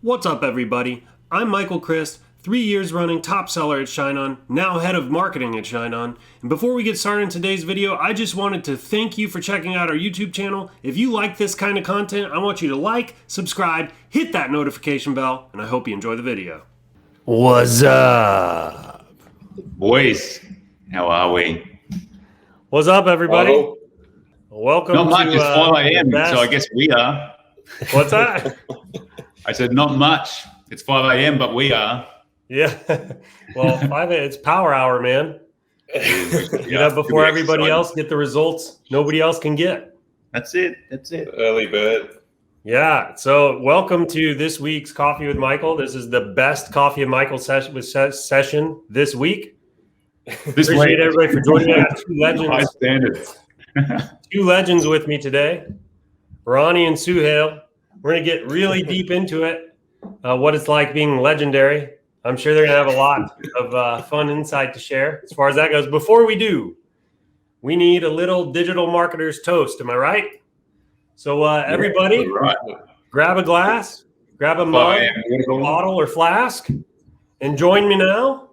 What's up, everybody? I'm Michael Christ, 3 years running top seller at ShineOn, now head of marketing at ShineOn. And before we get started in today's video, I just wanted to thank you for checking out our YouTube channel. If you like this kind of content, I want you to like, subscribe, hit that notification bell, and I hope you enjoy the video. What's up? Boys, how are we? What's up, everybody? Hello. Welcome Not much, to it's 5 a.m., best- so I guess we are. What's that? I said not much. It's 5 a.m., but we are. Yeah. Well, 5 it's power hour, man. Get up before everybody else, get the results nobody else can get. That's it. Early bird. Yeah. So welcome to this week's Coffee with Michael. This is the best Coffee with Michael session this week. Appreciate everybody for joining me. I got two High legends. standards. Two legends with me today, Ronnie and Suhail. We're going to get really deep into it, what it's like being legendary. I'm sure they're going to have a lot of fun insight to share as far as that goes. Before we do, we need a little digital marketer's toast. Am I right? So everybody, Right. grab a glass, grab a mug, bottle, or flask, and join me now.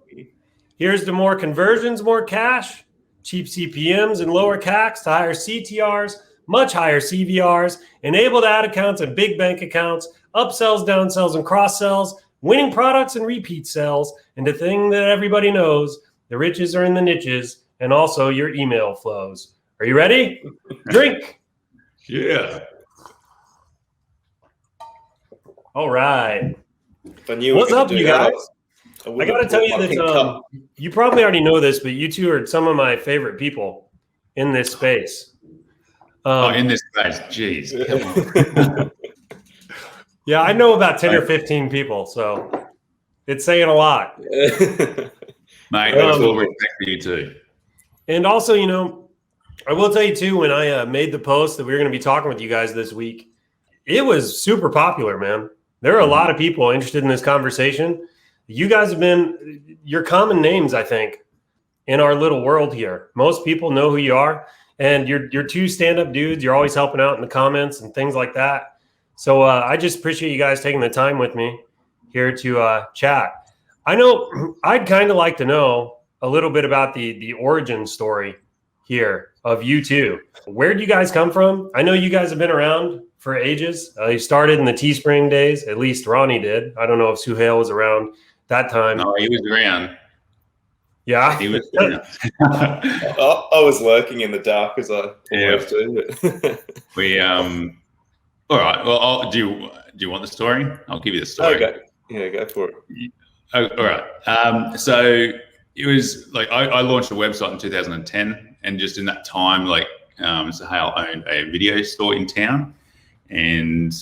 Here's to more conversions, more cash, cheap CPMs and lower CACs to higher CTRs, much higher CVRs, enabled ad accounts and big bank accounts, upsells, downsells, and cross-sells, winning products and repeat sales, and the thing that everybody knows, the riches are in the niches, and also your email flows. Are you ready? Drink. Yeah. All right. I knew What's we were up, gonna you do that. guys? I got to tell you that you probably already know this, but you two are some of my favorite people in this space. In this space, jeez. Come on. Yeah, I know about 10 or 15 people, so it's saying a lot. Mate, that's all respect for you too. And also, I will tell you too, when I made the post that we were going to be talking with you guys this week, it was super popular, man. There are a lot of people interested in this conversation. You guys have been your common names, I think, in our little world here. Most people know who you are, and you're two stand-up dudes. You're always helping out in the comments and things like that. So I just appreciate you guys taking the time with me here to chat. I know I'd kind of like to know a little bit about the origin story here of you two. Where do you guys come from? I know you guys have been around for ages. You started in the Teespring days, at least Ronnie did. I don't know if Suhail was around that time. No, he was around. Yeah. He was around. I was lurking in the dark as I always do. We all right. Well, do you want the story? I'll give you the story. Okay. Yeah, go for it. Oh, all right. So it was like I launched a website in 2010, and just in that time, Suhail owned a video store in town, and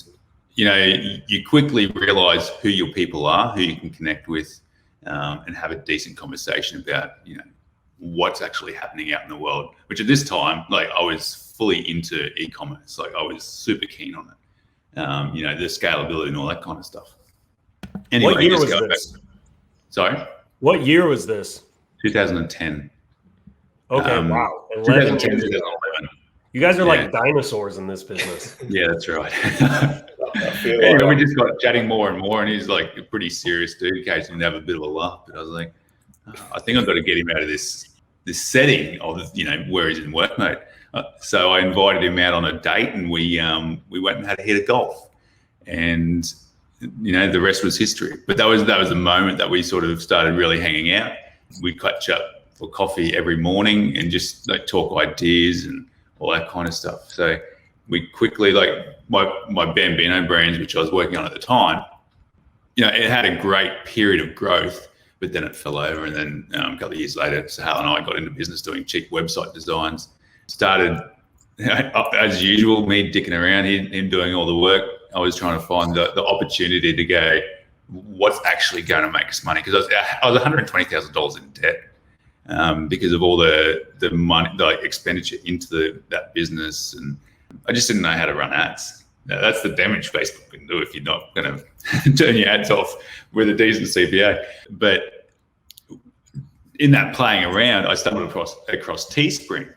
you quickly realize who your people are, who you can connect with, and have a decent conversation about what's actually happening out in the world. Which at this time, I was fully into e-commerce. I was super keen on it. The scalability and all that kind of stuff. Anyway, What year was this? Sorry? What year was this? 2010. Okay, wow. 2010, 11 years ago. 2011. You guys are like dinosaurs in this business. Yeah, that's right. I feel Anyway, like we just got chatting more and more, and he's like a pretty serious dude. Occasionally have a bit of a laugh, but I was like, I think I've got to get him out of this setting of where he's in work mode. So I invited him out on a date, and we went and had a hit of golf, and the rest was history. But that was the moment that we sort of started really hanging out. We'd catch up for coffee every morning and just talk ideas and all that kind of stuff. So we quickly, my Bambino brands, which I was working on at the time, it had a great period of growth, but then it fell over. And then a couple of years later, Suhail and I got into business doing cheap website designs. Started, as usual, me dicking around, him doing all the work. I was trying to find the opportunity to go, what's actually going to make us money? Because I was $120,000 in debt because of all the money, the expenditure into that business, and I just didn't know how to run ads. Now, that's the damage Facebook can do if you're not going to turn your ads off with a decent CPA. But in that playing around, I stumbled across Teespring,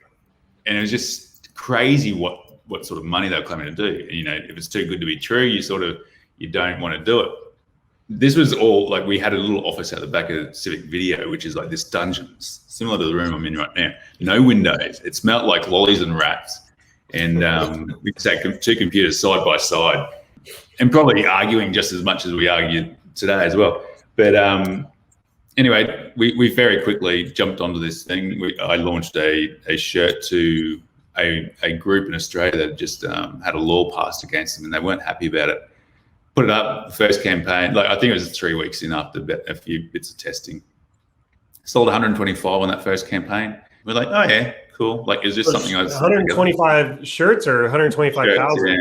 and it was just crazy what sort of money they were claiming to do. If it's too good to be true, you don't want to do it. this was all like, we had a little office at the back of Civic Video, which is like this dungeon, similar to the room I'm in right now. No windows. It smelled like lollies and rats. And we just had two computers side by side, and probably arguing just as much as we argue today as well. But anyway, we very quickly jumped onto this thing. I launched a shirt to a group in Australia that just had a law passed against them, and they weren't happy about it. Put it up, the first campaign, like I think it was 3 weeks in after a few bits of testing. Sold 125 on that first campaign. We're like, oh yeah, cool. Like, is this something I was 125 shirts or 125,000? Yeah.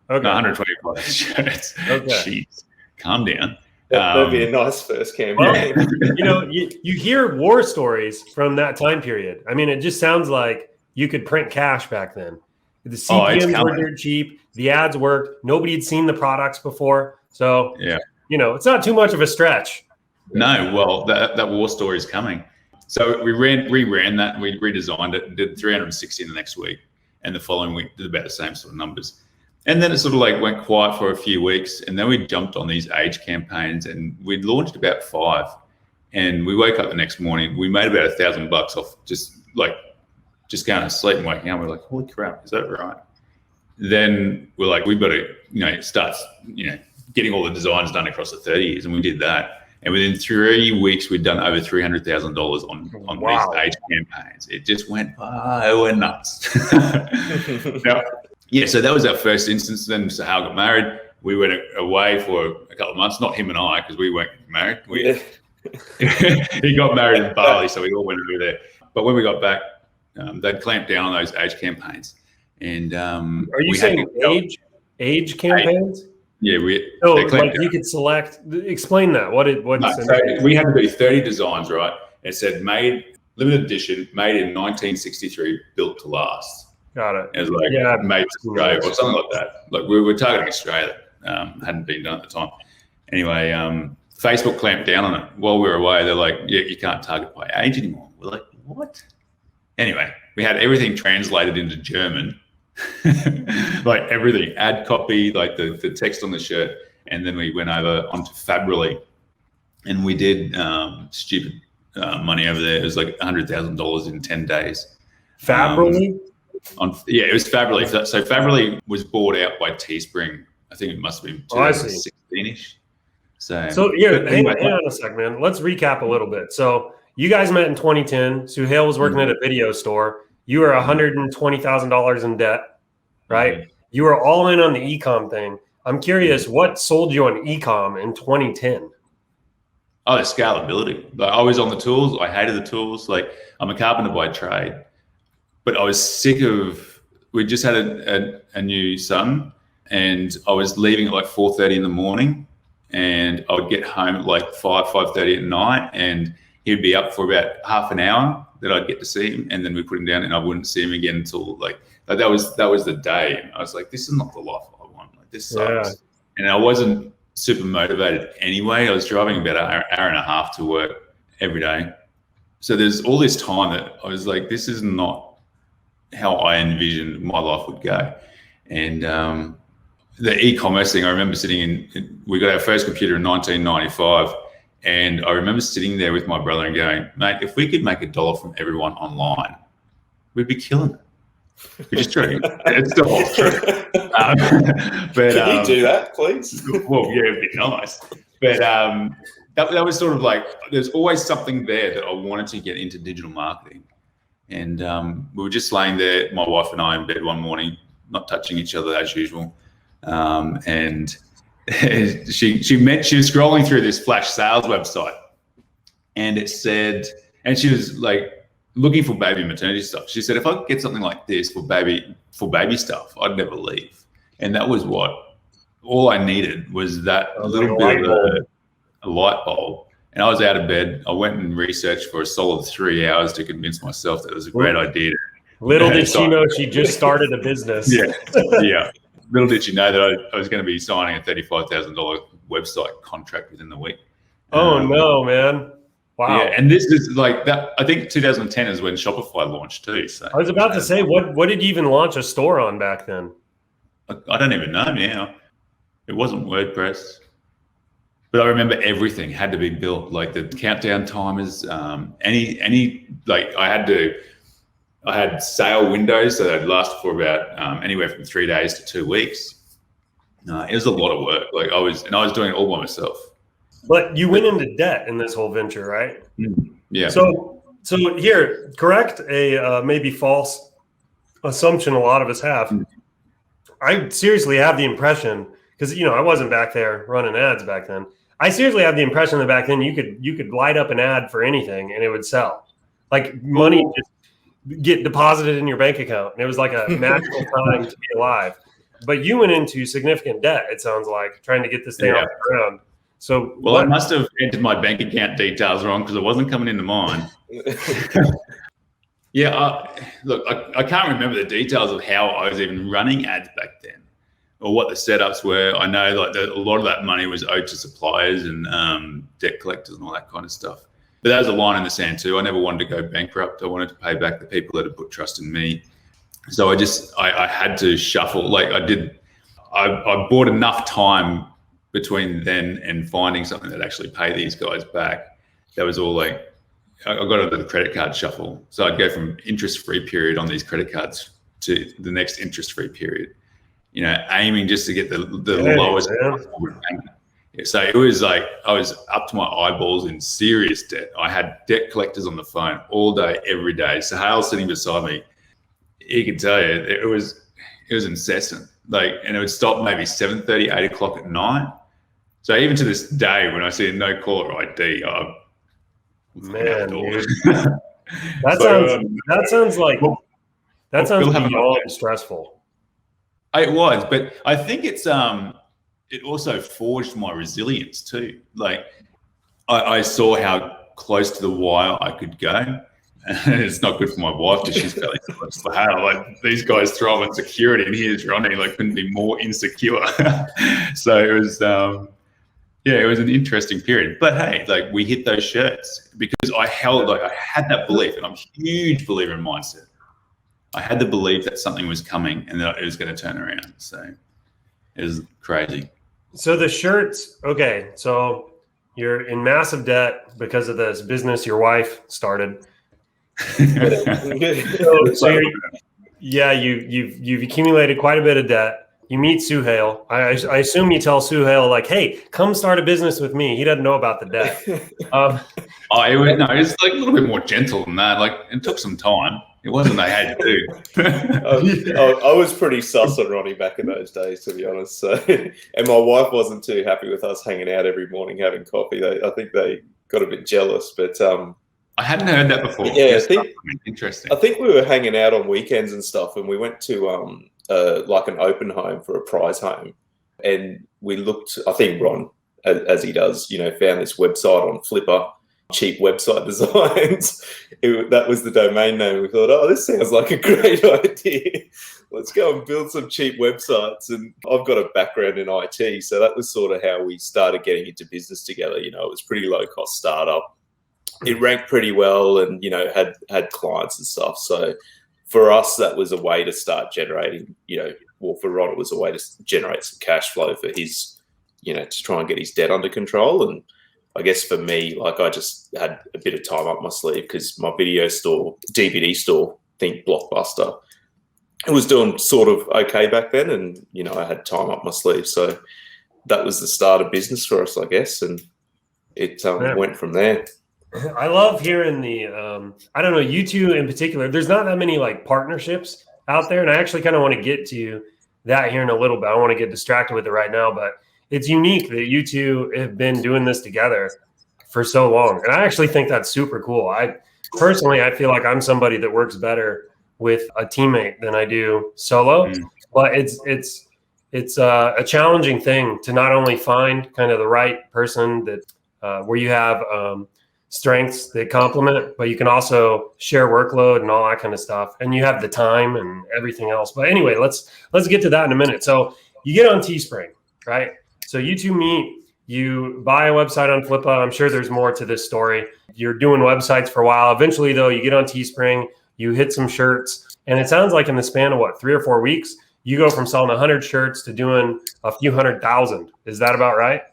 Okay. No, 125 shirts. Okay. Jeez, calm down. That'd be a nice first campaign. Well, you hear war stories from that time period. I mean, it just sounds like you could print cash back then. The CPMs were dirt cheap. The ads worked. Nobody had seen the products before. So, yeah, it's not too much of a stretch. No, well, that war story is coming. So we reran that. We redesigned it and did 360 in the next week. And the following week did about the same sort of numbers. And then it sort of like went quiet for a few weeks. And then we jumped on these age campaigns, and we'd launched about 5. And we woke up the next morning. We made about $1,000 off just going to sleep and waking up. We're like, holy crap, is that right? Then we're like, we've got to, start, getting all the designs done across the 30 years. And we did that. And within 3 weeks, we'd done over $300,000 on Wow. these age campaigns. It just went, it went nuts. Now, yeah, so that was our first instance. Then Suhail got married. We went away for a couple of months, not him and I, because we weren't married. He got married in Bali, so we all went over there. But when we got back, they'd clamped down on those age campaigns. And are you saying age campaigns? Yeah, you could select. Explain that. So we had to do 30 designs, right? It said limited edition, made in 1963, built to last. Got it. It was like made in Australia or something like that. Like we were targeting Australia, hadn't been done at the time. Anyway, Facebook clamped down on it while we were away. They're like, yeah, you can't target by age anymore. We're like, what? Anyway, we had everything translated into German, like everything, ad copy, like the text on the shirt. And then we went over onto Fabrily, and we did stupid money over there. It was like $100,000 in 10 days. Fabrily? It was Fabrily. So Fabrily was bought out by Teespring. I think it must have been 2016-ish. So hang on a sec, man. Let's recap a little bit. So you guys met in 2010. Suhail was working at a video store. You were $120,000 in debt, right? Mm-hmm. You were all in on the e-com thing. I'm curious, what sold you on e-com in 2010? Oh, the scalability. Like, I was on the tools. I hated the tools. Like, I'm a carpenter by trade, but I was sick of. We just had a new son, and I was leaving at like 4:30 in the morning, and I would get home at like 5:30 at night, and he'd be up for about half an hour that I'd get to see him, and then we put him down, and I wouldn't see him again until like that was the day. And I was like, this is not the life I want. Like, this sucks. Yeah. And I wasn't super motivated anyway. I was driving about an hour and a half to work every day. So there's all this time that I was like, this is not how I envisioned my life would go. And the e-commerce thing, I remember we got our first computer in 1995. And I remember sitting there with my brother and going, mate, if we could make $1 from everyone online, we'd be killing it. Which is true. It's still true. But can you do that, please? Well, yeah, it'd be nice. But that was sort of like, there's always something there that I wanted to get into digital marketing. And we were just laying there, my wife and I, in bed one morning, not touching each other as usual. And she was scrolling through this flash sales website, and it said, and she was like looking for baby maternity stuff. She said, if I could get something like this for baby stuff, I'd never leave. And that was all I needed was that little bit of a light bulb. And I was out of bed. I went and researched for a solid 3 hours to convince myself that it was a great idea. Little did she know she just started a business. Yeah. Little did you know that I was going to be signing a $35,000 website contract within the week. Oh, no, man. Wow. Yeah, and this is like that. I think 2010 is when Shopify launched too. So I was about to say, what did you even launch a store on back then? I don't even know now. It wasn't WordPress. But I remember everything had to be built, like the countdown timers, like I had sale windows, so they'd last for about anywhere from 3 days to 2 weeks. It was a lot of work. Like I was doing it all by myself. But you went into debt in this whole venture, right? Yeah. So here, correct a maybe false assumption a lot of us have. I seriously have the impression, because I wasn't back there running ads back then. I seriously have the impression that back then you could light up an ad for anything and it would sell. Like money just get deposited in your bank account. And it was like a magical time to be alive. But you went into significant debt, it sounds like, trying to get this thing off the ground. So I must have entered my bank account details wrong because it wasn't coming into mine. Look, I can't remember the details of how I was even running ads back then, or what the setups were. I know like a lot of that money was owed to suppliers and debt collectors and all that kind of stuff. But that was a line in the sand too. I never wanted to go bankrupt. I wanted to pay back the people that had put trust in me. So I had to shuffle. Like I bought enough time between then and finding something that actually pay these guys back. That was all like, I got into the credit card shuffle. So I'd go from interest-free period on these credit cards to the next interest-free period, aiming just to get the lowest possible payment. So it was like I was up to my eyeballs in serious debt. I had debt collectors on the phone all day, every day. Suhail sitting beside me, he could tell you it was incessant. Like, and it would stop maybe 7:30, 8 o'clock at night. So even to this day, when I see a no caller ID, man, that sounds beyond stressful. It was, but I think it also forged my resilience too. Like I saw how close to the wire I could go. And it's not good for my wife because she's fairly close to how like these guys thrive on security, and here's Ronnie, like couldn't be more insecure. So it was it was an interesting period. But hey, like we hit those shirts because I had that belief, and I'm a huge believer in mindset. I had the belief that something was coming and that it was going to turn around. So it was crazy. So the shirts, okay, so you're in massive debt because of this business your wife started. You've accumulated quite a bit of debt. You meet Suhail. I assume you tell Suhail like, "Hey, come start a business with me." He doesn't know about the debt. It's like a little bit more gentle than that. Like it took some time. It wasn't I had to do. I was pretty sus on Ronnie back in those days, to be honest. So, and my wife wasn't too happy with us hanging out every morning having coffee. I think they got a bit jealous, but I hadn't heard that before. Yeah, interesting. I think we were hanging out on weekends and stuff, and we went to like an open home for a prize home, and we looked. I think Ron, as he does, found this website on Flipper, cheap website designs. That was the domain name. We thought, oh, this sounds like a great idea. Let's go and build some cheap websites. And I've got a background in IT, so that was sort of how we started getting into business together. It was pretty low cost startup. It ranked pretty well, and had clients and stuff. So for us, that was a way to start generating. For Ron, it was a way to generate some cash flow for his, to try and get his debt under control. And I guess for me, like I just had a bit of time up my sleeve because my video store, DVD store, think Blockbuster, it was doing sort of okay back then, and I had time up my sleeve. So that was the start of business for us, I guess, and it went from there. I love hearing the, I don't know, you two in particular, there's not that many like partnerships out there. And I actually kind of want to get to that here in a little bit. I don't want to get distracted with it right now, but it's unique that you two have been doing this together for so long. And I actually think that's super cool. I feel like I'm somebody that works better with a teammate than I do solo, but it's a challenging thing to not only find kind of the right person that where you have, strengths that complement, but you can also share workload and all that kind of stuff. And you have the time and everything else. But anyway, let's get to that in a minute. So you get on Teespring, right? So you two meet, you buy a website on Flippa. I'm sure there's more to this story. You're doing websites for a while. Eventually though, you get on Teespring, you hit some shirts, and it sounds like in the span of 3 or 4 weeks, you go from selling 100 shirts to doing a few 100,000. Is that about right?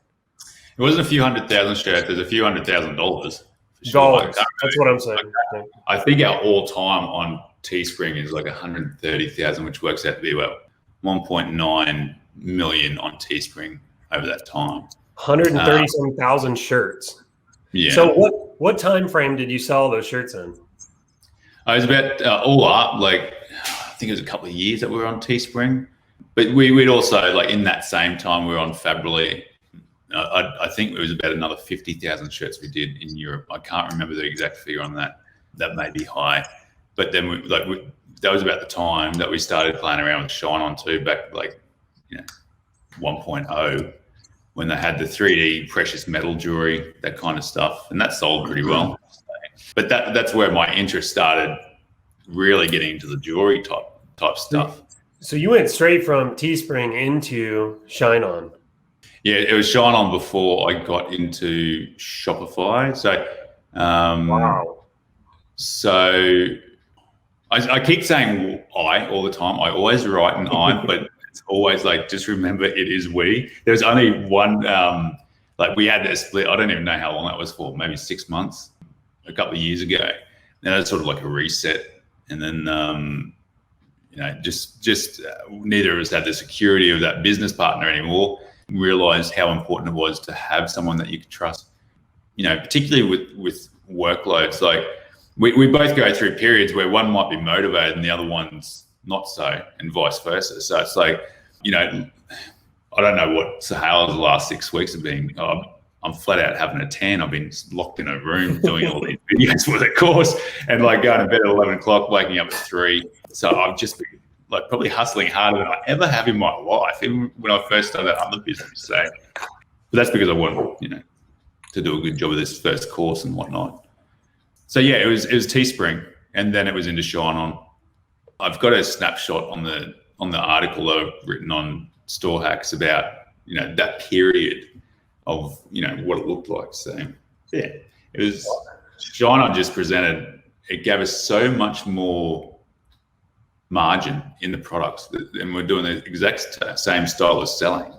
It wasn't a few 100,000 shirts. There's a few $100,000. For sure. Dollars. That's what I'm saying. I think our all-time on Teespring is like 130,000, which works out to be about 1.9 million on Teespring over that time. 130-some thousand shirts. Yeah. So what time frame did you sell those shirts in? I was about all up, like I think it was a couple of years that we were on Teespring, but we'd also, like, in that same time we were on Fabrily. I think it was about another 50,000 shirts we did in Europe. I can't remember the exact figure on that. That may be high, but then that was about the time that we started playing around with ShineOn too, back 1.0, when they had the 3D precious metal jewelry, that kind of stuff, and that sold pretty well. But that's where my interest started, really getting into the jewelry type stuff. So you went straight from Teespring into ShineOn. Yeah, it was ShineOn before I got into Shopify. So, Wow. So I keep saying I all the time. I always write an I, but it's always like, just remember it is we. There was only one, we had a split. I don't even know how long that was for, maybe 6 months, a couple of years ago. Now it's sort of like a reset. And then, just neither of us had the security of that business partner anymore. Realized how important it was to have someone that you could trust, particularly with workloads. Like we both go through periods where one might be motivated and the other one's not so, and vice versa. So it's like, I don't know what Suhail's the last 6 weeks have been. I'm flat out having a tan. I've been locked in a room doing all these videos for the course, and like going to bed at 11 o'clock, waking up at 3. So I've just been probably hustling harder than I ever have in my life, even when I first started that other business. So, but that's because I wanted, to do a good job of this first course and whatnot. So yeah, it was Teespring, and then it was into ShineOn. I've got a snapshot on the article that I've written on Storehacks about that period of what it looked like. So yeah, it was ShineOn just presented. It gave us so much more margin in the products, and we're doing the exact same style of selling.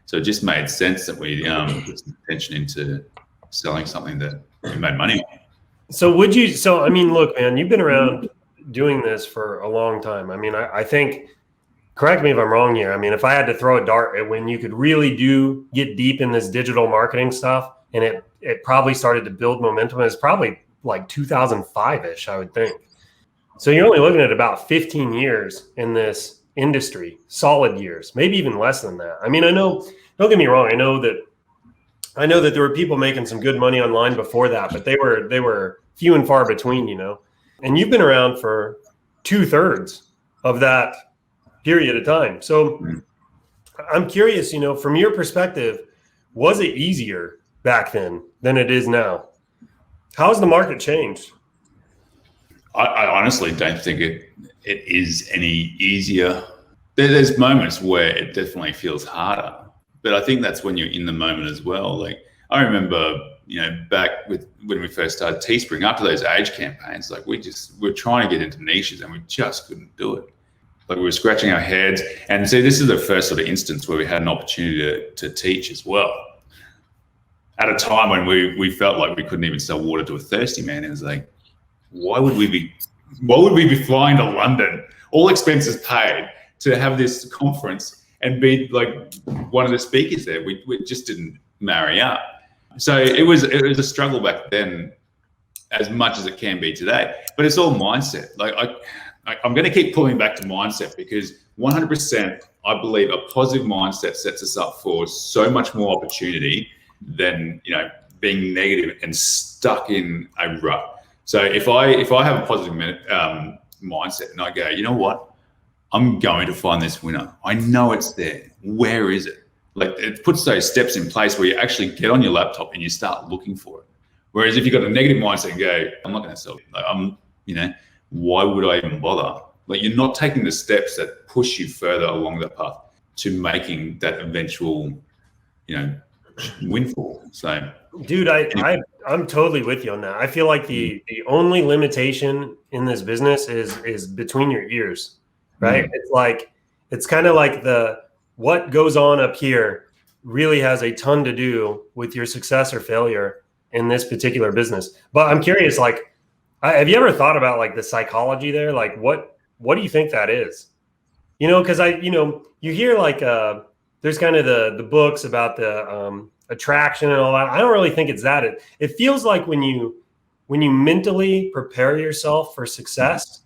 So it just made sense that we put some attention into selling something that we made money on. So look, man, you've been around doing this for a long time. I mean, I think, correct me if I'm wrong here. I mean, if I had to throw a dart at when you could really get deep in this digital marketing stuff, and it probably started to build momentum, it's probably like 2005-ish, I would think. So you're only looking at about 15 years in this industry, solid years, maybe even less than that. I mean, don't get me wrong. I know that there were people making some good money online before that, but they were few and far between, and you've been around for 2/3 of that period of time. So I'm curious, from your perspective, was it easier back then than it is now? How's the market changed? I honestly don't think it is any easier. There's moments where it definitely feels harder, but I think that's when you're in the moment as well. Like I remember, back when we first started Teespring, after those age campaigns, like we're trying to get into niches and we just couldn't do it. Like we were scratching our heads. And see, this is the first sort of instance where we had an opportunity to teach as well. At a time when we felt like we couldn't even sell water to a thirsty man. It was like, why would we be flying to London, all expenses paid, to have this conference and be like one of the speakers there? We just didn't marry up. So it was a struggle back then, as much as it can be today. But it's all mindset. Like I'm going to keep pulling back to mindset, because 100% I believe a positive mindset sets us up for so much more opportunity than being negative and stuck in a rut. So if I have a positive mindset and I go, you know what, I'm going to find this winner. I know it's there. Where is it? Like it puts those steps in place where you actually get on your laptop and you start looking for it. Whereas if you've got a negative mindset and go, I'm not going to sell it. Like, why would I even bother? Like you're not taking the steps that push you further along that path to making that eventual, windfall. So, dude, I'm totally with you on that. I feel like the only limitation in this business is between your ears, right? It's kind of like what goes on up here really has a ton to do with your success or failure in this particular business. But I'm curious, like, have you ever thought about like the psychology there? Like, what do you think that is? You know, because you hear like there's kind of the books about the attraction and all that. I don't really think it's that. It feels like when you mentally prepare yourself for success,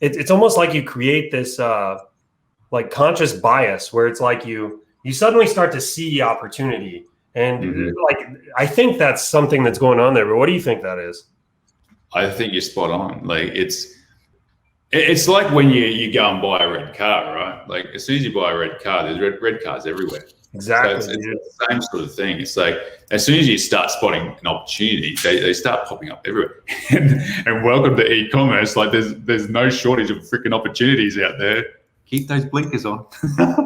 it's almost like you create this like conscious bias where it's like you suddenly start to see opportunity. And like, I think that's something that's going on there. But what do you think that is? I think you're spot on. Like it's like when you go and buy a red car, right? Like as soon as you buy a red car, there's red cars everywhere. Exactly. So it's the same sort of thing. It's like as soon as you start spotting an opportunity, they start popping up everywhere. And welcome to e-commerce. Like there's no shortage of freaking opportunities out there. Keep those blinkers on.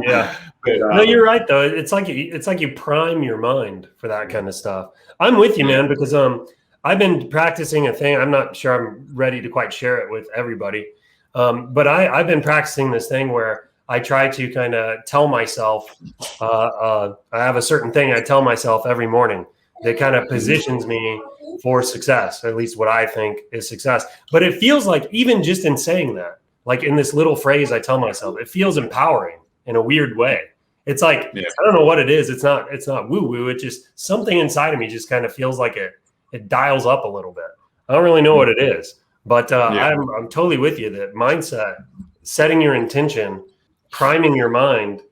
Yeah. But, no, you're right though. It's like you prime your mind for that kind of stuff. I'm with you, man, because I've been practicing a thing. I'm not sure I'm ready to quite share it with everybody. But I've been practicing this thing where I try to kind of tell myself, I have a certain thing I tell myself every morning that kind of positions me for success, at least what I think is success. But it feels like even just in saying that, like in this little phrase I tell myself, it feels empowering in a weird way. It's like, I don't know what it is. It's not woo-woo. It's just something inside of me just kind of feels like it dials up a little bit. I don't really know what it is, but I'm totally with you that mindset, setting your intention, priming your mind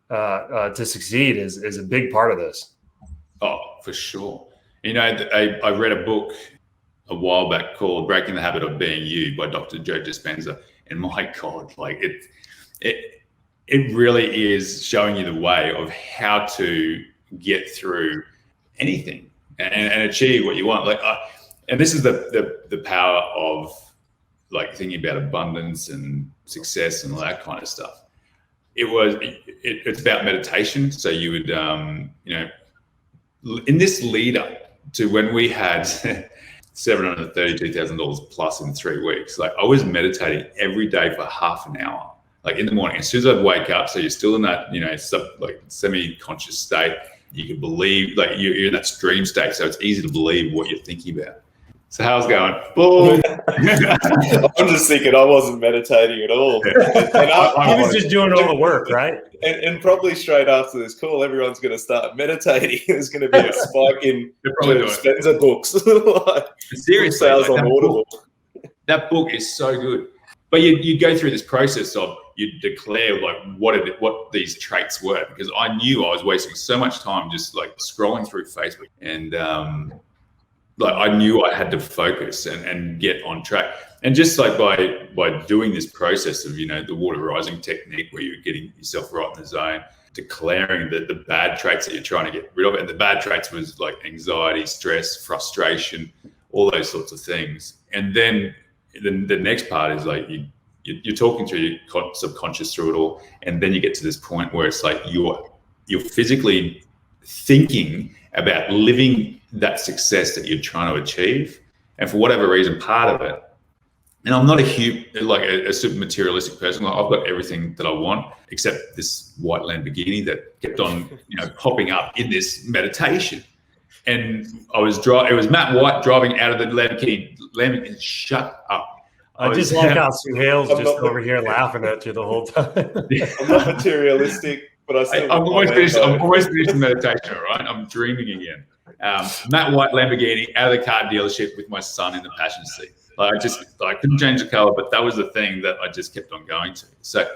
to succeed is a big part of this. Oh, for sure. You know, I read a book a while back called Breaking the Habit of Being You by Dr. Joe Dispenza. And my God, like it really is showing you the way of how to get through anything and achieve what you want. Like, and this is the power of like thinking about abundance and success and all that kind of stuff. It's about meditation. So you would, in this lead up to when we had $732,000 plus in 3 weeks, like I was meditating every day for half an hour, like in the morning. As soon as I'd wake up, so you're still in that, semi-conscious state. You can believe, like you're in that dream state, so it's easy to believe what you're thinking about. So how's it going? Boom. I'm just thinking I wasn't meditating at all. And I was just doing all the work, right? And probably straight after this call, everyone's going to start meditating. There's going to be a spike in Spencer books. Like, seriously, sales on Audible. That book is so good. But you go through this process of you declare like what these traits were, because I knew I was wasting so much time just like scrolling through Facebook, and like I knew I had to focus and get on track. And just like by doing this process of, the water rising technique where you're getting yourself right in the zone, declaring the bad traits that you're trying to get rid of. And the bad traits was like anxiety, stress, frustration, all those sorts of things. And then the next part is like you're talking through your subconscious through it all. And then you get to this point where it's like you're physically thinking about living that success that you're trying to achieve. And for whatever reason, part of it, and I'm not a super materialistic person. Like I've got everything that I want except this white Lamborghini that kept on, popping up in this meditation. And it was Matt White driving out of the Lamborghini. Shut up. I just like how Suhail's just over here laughing at you the whole time. I'm not materialistic, but I'm always finished meditation, all right? I'm dreaming again. Matt White Lamborghini out of the car dealership with my son in the passenger seat. Like I couldn't change the color, but that was the thing that I just kept on going to. So,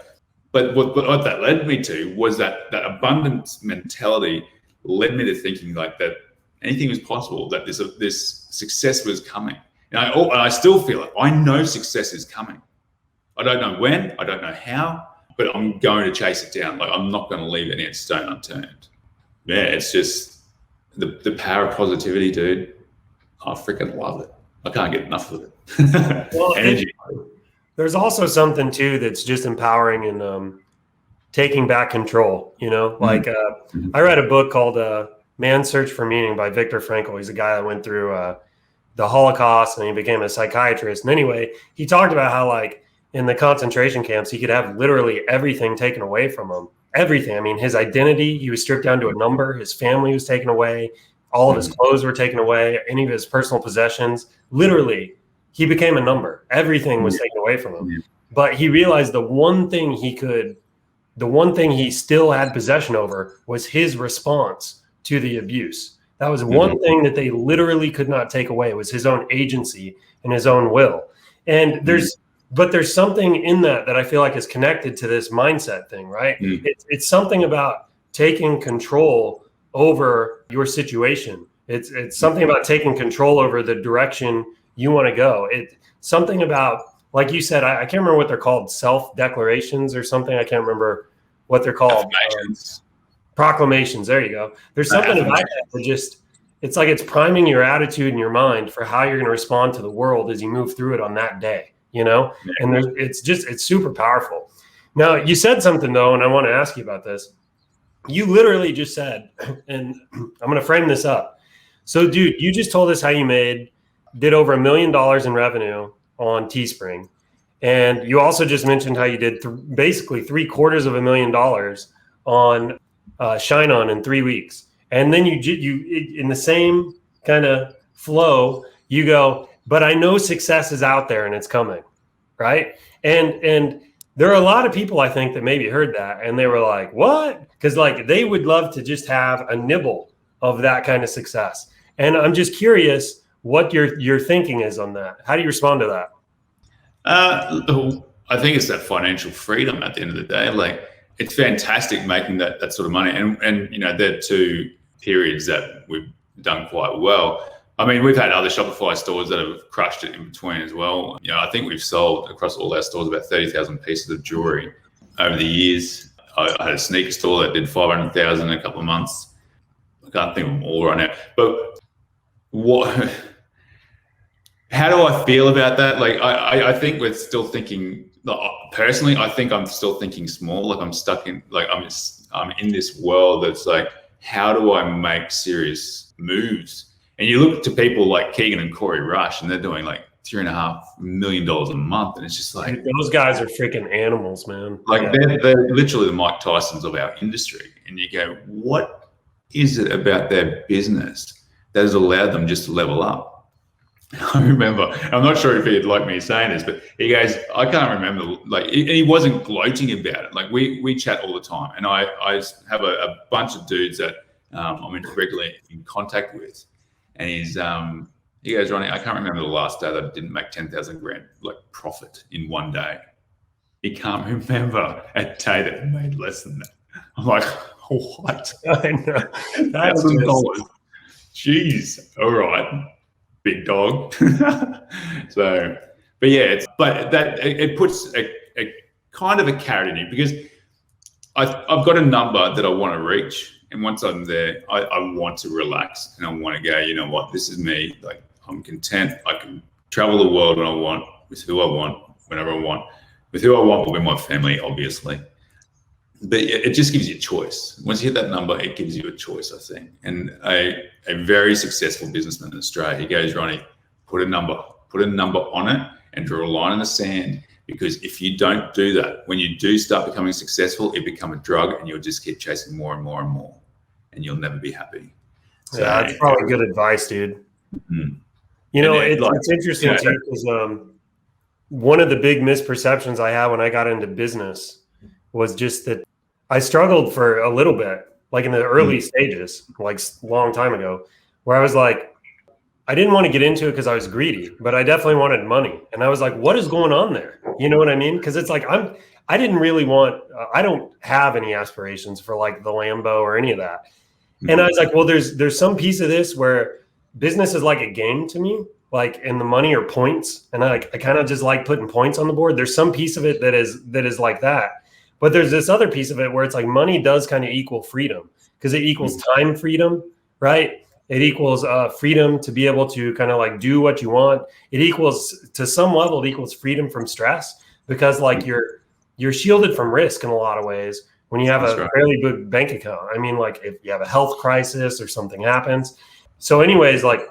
but what that led me to was that abundance mentality led me to thinking like that anything was possible, that this success was coming. And I still feel it. I know success is coming. I don't know when, I don't know how, but I'm going to chase it down. Like I'm not going to leave any stone unturned. Yeah, it's just the power of positivity, dude. I freaking love it. I can't get enough of it. Well, energy. There's also something too that's just empowering and taking back control. Like I read a book called Man's Search for Meaning by Viktor Frankl. He's a guy that went through the Holocaust and he became a psychiatrist. And anyway, he talked about how like in the concentration camps, he could have literally everything taken away from him everything. I mean, his identity, he was stripped down to a number. His family was taken away. All of his clothes were taken away. Any of his personal possessions. Literally, he became a number. Everything was taken away from him. But he realized the one thing he still had possession over was his response to the abuse. That was one thing that they literally could not take away, was his own agency and his own will. And there's something in that I feel like is connected to this mindset thing, right? It's something about taking control over your situation. It's something about taking control over the direction you want to go. It's something about, like you said, I can't remember what they're called, self-declarations or something. I can't remember what they're called. Proclamations. There you go. There's something about that just, it's like it's priming your attitude and your mind for how you're going to respond to the world as you move through it on that day, you know? And it's super powerful. Now, you said something though, and I want to ask you about this. You literally just said, and I'm going to frame this up. So dude, you just told us how you did over $1 million in revenue on Teespring. And you also just mentioned how you did basically $750,000 on ShineOn in 3 weeks. And then you in the same kind of flow, you go, but I know success is out there and it's coming, right? And there are a lot of people, I think, that maybe heard that and they were like, what? Because like they would love to just have a nibble of that kind of success. And I'm just curious what your thinking is on that. How do you respond to that? I think it's that financial freedom at the end of the day. Like, it's fantastic making that sort of money. And you know, there are two periods that we've done quite well. I mean, we've had other Shopify stores that have crushed it in between as well. You know, I think we've sold across all our stores about 30,000 pieces of jewelry over the years. I had a sneaker store that did 500,000 in a couple of months. I can't think of them all right now. But how do I feel about that? Like, I think we're still thinking, personally, I think I'm still thinking small. Like I'm stuck in, like I'm in this world that's like, how do I make serious moves? And you look to people like Keegan and Corey Rush, and they're doing like $3.5 million a month. And it's just like, those guys are freaking animals, man. Like they're literally the Mike Tysons of our industry. And you go, what is it about their business that has allowed them just to level up? I remember, I'm not sure if he'd like me saying this, but he goes, I can't remember, like, he wasn't gloating about it. Like we chat all the time. And I have a bunch of dudes that I'm regularly in contact with. And he goes, Ronnie, I can't remember the last day that I didn't make 10,000 grand like profit in one day. He can't remember a day that he made less than that. I'm like, what? I know. That's $1,000. Jeez. All right. Big dog. So, but yeah, it puts a kind of a carrot in you, because I've got a number that I want to reach. And once I'm there, I want to relax and I want to go, you know what, this is me. Like, I'm content. I can travel the world when I want, with who I want, whenever I want. With who I want will be my family, obviously. But it just gives you a choice. Once you hit that number, it gives you a choice, I think. And a very successful businessman in Australia, he goes, Ronnie, put a number on it and draw a line in the sand. Because if you don't do that, when you do start becoming successful, it become a drug and you'll just keep chasing more and more and more. And you'll never be happy. So, yeah, that's probably good advice, dude. Mm-hmm. You know, it's interesting too, because one of the big misperceptions I had when I got into business was just that I struggled for a little bit, like in the early stages, like a long time ago, where I was like, I didn't want to get into it because I was greedy, but I definitely wanted money. And I was like, what is going on there? You know what I mean? Because it's like, I didn't really want, I don't have any aspirations for like the Lambo or any of that. And I was like, well, there's some piece of this where business is like a game to me, like, and the money are points. And I kind of just like putting points on the board. There's some piece of it that is like that. But there's this other piece of it where it's like money does kind of equal freedom, because it equals time freedom, right? It equals freedom to be able to kind of like do what you want. It equals, to some level, it equals freedom from stress, because like you're shielded from risk in a lot of ways when you have a fairly big bank account. I mean, like if you have a health crisis or something happens. So anyways, like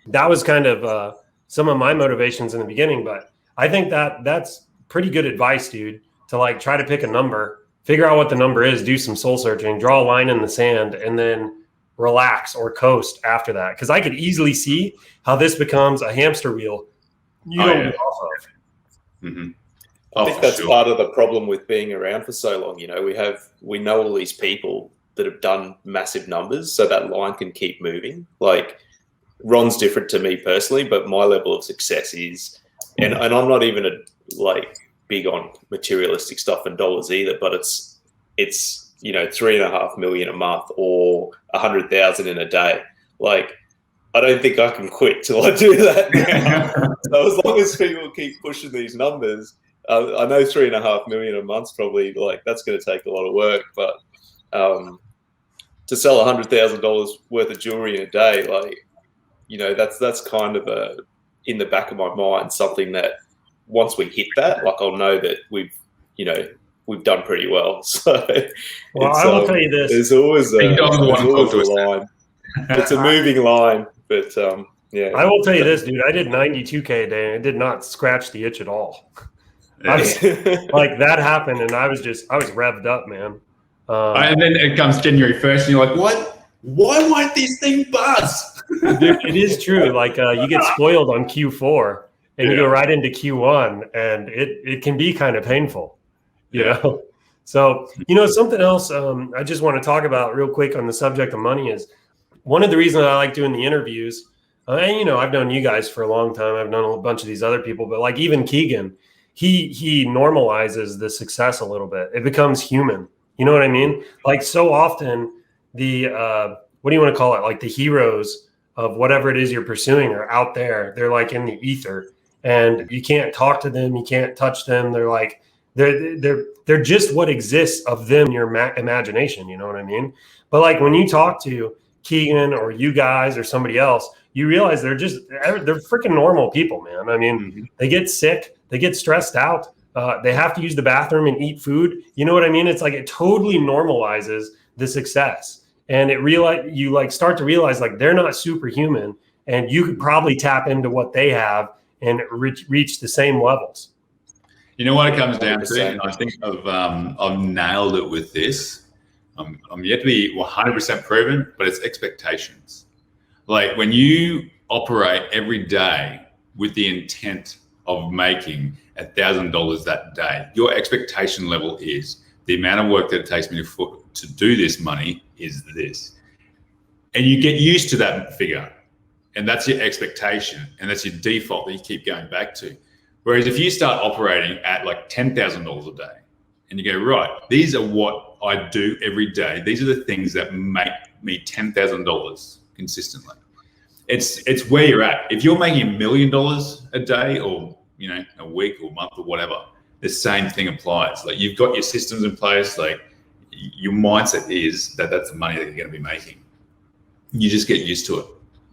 that was kind of some of my motivations in the beginning, but I think that's pretty good advice, dude, to like try to pick a number figure out what the number is, do some soul searching, draw a line in the sand, and then relax or coast after that. Because I could easily see how this becomes a hamster wheel you don't get off of. Mm-hmm. I think that's part of the problem with being around for so long. You know, we know all these people that have done massive numbers, so that line can keep moving. Like Ron's different to me personally, but my level of success is, and I'm not even big on materialistic stuff and dollars either, but it's 3.5 million a month or 100,000 in a day. Like, I don't think I can quit till I do that now. So as long as people keep pushing these numbers, I know 3.5 million a month's probably that's going to take a lot of work, but to sell $100,000 worth of jewelry in a day, that's kind of in the back of my mind, something that once we hit that, I'll know that we've done pretty well. So, I will tell you this: there's always a line. It's a moving line, but yeah. I will tell you this, dude. I did 92K a day, and it did not scratch the itch at all. That happened, and I was revved up, man. And then it comes January 1st, and you're like, what? Why won't this thing buzz? Dude, it is true. You get spoiled on Q4, and you go right into Q1, and it can be kind of painful, you know? So, something else I just want to talk about real quick on the subject of money is one of the reasons I like doing the interviews, and, I've known you guys for a long time. I've known a bunch of these other people, but even Keegan, he normalizes the success a little bit. It becomes human. You know what I mean? So often the, what do you want to call it? The heroes of whatever it is you're pursuing are out there. They're in the ether, and you can't talk to them. You can't touch them. They're just what exists of them in your imagination. You know what I mean? But when you talk to Keegan or you guys or somebody else, you realize they're freaking normal people, man. I mean, they get sick, they get stressed out. They have to use the bathroom and eat food. You know what I mean? It's it totally normalizes the success. And you start to realize they're not superhuman, and you could probably tap into what they have and reach the same levels. You know what it comes down to? And I think I've nailed it with this. I'm yet to be 100% proven, but it's expectations. When you operate every day with the intent of making $1,000 that day, your expectation level is the amount of work that it takes me to do this money is this. And you get used to that figure, and that's your expectation, and that's your default that you keep going back to. Whereas if you start operating at $10,000 a day, and you go, right, these are what I do every day. These are the things that make me $10,000 consistently. It's where you're at. If you're making $1 million a day, or a week or month or whatever, the same thing applies. You've got your systems in place. Your mindset is that that's the money that you're going to be making. You just get used to it,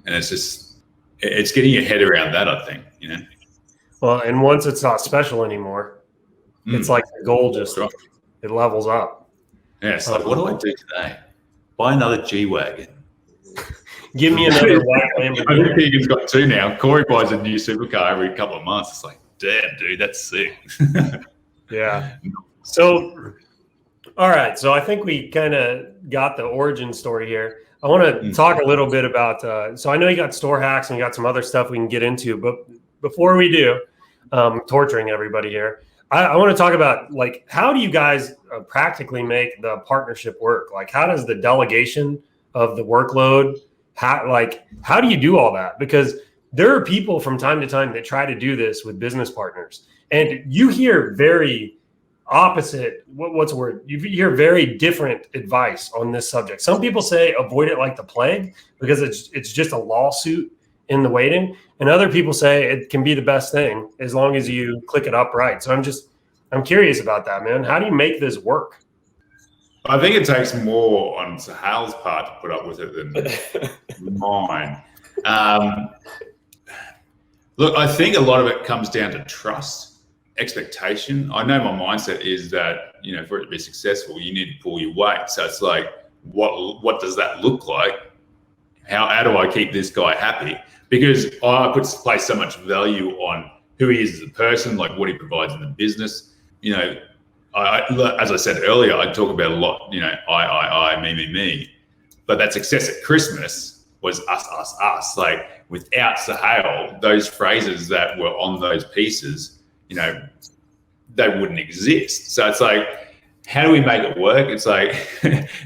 and it's getting your head around that, I think. Well, and once it's not special anymore, it's the goal just it levels up. Yeah. So what do I do today? Buy another G-Wagon. Give me another white Lamborghini. I think Keegan's got 2 now. Corey buys a new supercar every couple of months. It's damn, dude, that's sick. Yeah. So, all right. So I think we kind of got the origin story here. I want to talk a little bit about, so I know you got Storehacks and you got some other stuff we can get into, but before we do, torturing everybody here, I want to talk about how do you guys practically make the partnership work? How does the delegation of the workload, how do you do all that? Because there are people from time to time that try to do this with business partners, and you hear very opposite. What's the word? You hear very different advice on this subject. Some people say avoid it like the plague because it's just a lawsuit in the waiting, and other people say it can be the best thing as long as you click it up right. So I'm curious about that, man. How do you make this work? I think it takes more on Suhail's part to put up with it than mine. Look, I think a lot of it comes down to trust, expectation. I know my mindset is that, for it to be successful, you need to pull your weight. So it's what does that look like? How do I keep this guy happy? Because I place so much value on who he is as a person, what he provides in the business. as I said earlier, I talk about a lot, I, me. But that success at Christmas was us. Like without Suhail, those phrases that were on those pieces, they wouldn't exist. So it's like, how do we make it work? It's like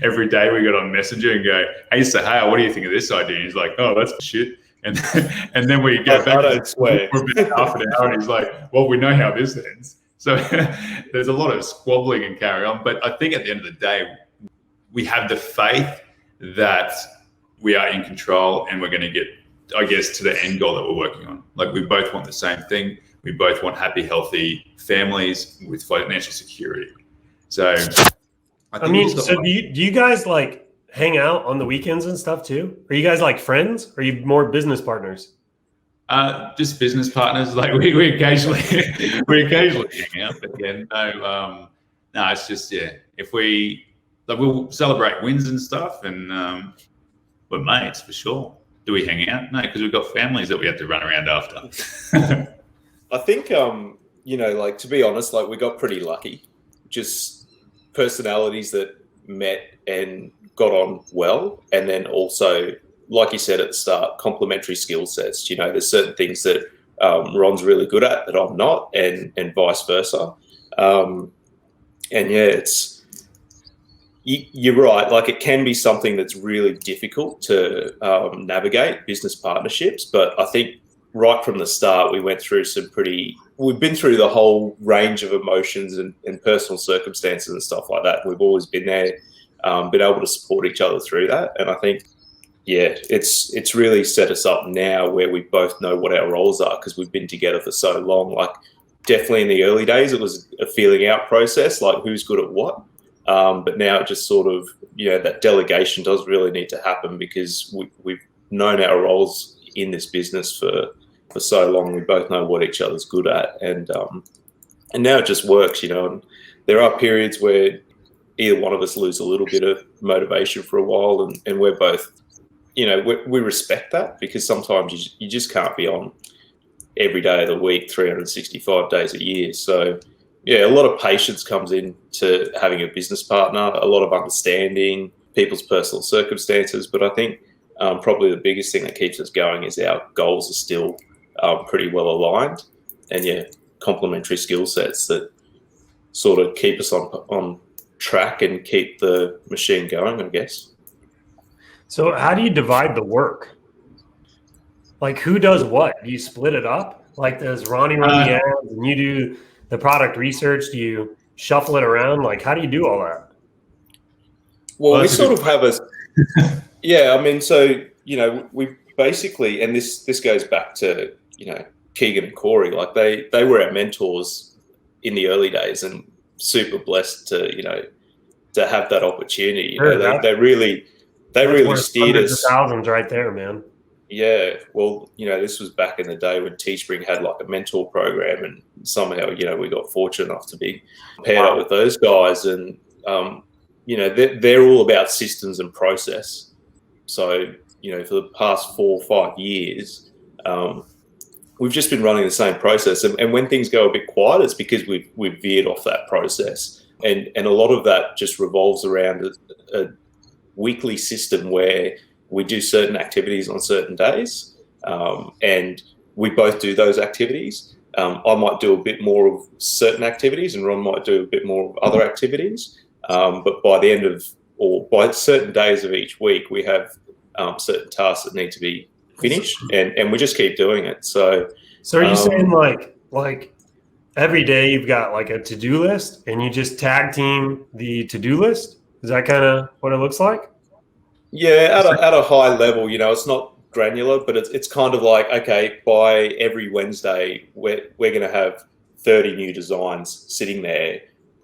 every day we get on Messenger and go, hey, Suhail, what do you think of this idea? And he's like, oh, that's shit. And then we go back for about half an hour and he's like, well, we know how this ends. So there's a lot of squabbling and carry on. But I think at the end of the day, we have the faith that we are in control and we're going to get, I guess, to the end goal that we're working on. Like we both want the same thing. We both want happy, healthy families with financial security. So, do you guys like hang out on the weekends and stuff too? Are you guys like friends? Or are you more business partners? Just business partners. Like we occasionally hang out, but yeah, no, it's just if we'll celebrate wins and stuff, and we're mates for sure. Do we hang out? No, because we've got families that we have to run around after. I think like to be honest, like we got pretty lucky. Just personalities that met and got on well, and then also, like you said at the start, complementary skill sets. There's certain things that Ron's really good at that I'm not, and vice versa. You're right. Like it can be something that's really difficult to navigate business partnerships, but I think right from the start we went through we've been through the whole range of emotions and personal circumstances and stuff like that. We've always been there, been able to support each other through that. And I think, it's really set us up now where we both know what our roles are because we've been together for so long. Like definitely in the early days, it was a feeling out process, like who's good at what. But now it just sort of, that delegation does really need to happen because we've known our roles in this business for so long. We both know what each other's good at, and now it just works, and there are periods where either one of us lose a little bit of motivation for a while, and we're both, we respect that because sometimes you just can't be on every day of the week, 365 days a year. So a lot of patience comes into having a business partner, a lot of understanding people's personal circumstances, but I think probably the biggest thing that keeps us going is our goals are still pretty well aligned, and complementary skill sets that sort of keep us on track and keep the machine going, I guess. So how do you divide the work? Like who does what? Do you split it up? Like does Ronnie run the ads and you do the product research? Do you shuffle it around? Like how do you do all that? Well, we sort of have so we basically, and this goes back to Keegan and Corey, like they were our mentors in the early days, and super blessed to have that opportunity. They really steered us. Thousands right there, man. Yeah, well, this was back in the day when Teespring had like a mentor program, and somehow we got fortunate enough to be paired up with those guys, and they're all about systems and process. So for the past 4 or 5 years, we've just been running the same process. And when things go a bit quiet, it's because we've veered off that process. And a lot of that just revolves around a weekly system where we do certain activities on certain days. And we both do those activities. I might do a bit more of certain activities and Ron might do a bit more of other activities. But by the end of, or by certain days of each week, we have certain tasks that need to be finished, and we just keep doing it. So are you saying like every day you've got like a to-do list and you just tag team the to-do list? Is that kind of what it looks like? Yeah, at a high level, it's not granular, but it's kind of like, okay, by every Wednesday, we're going to have 30 new designs sitting there.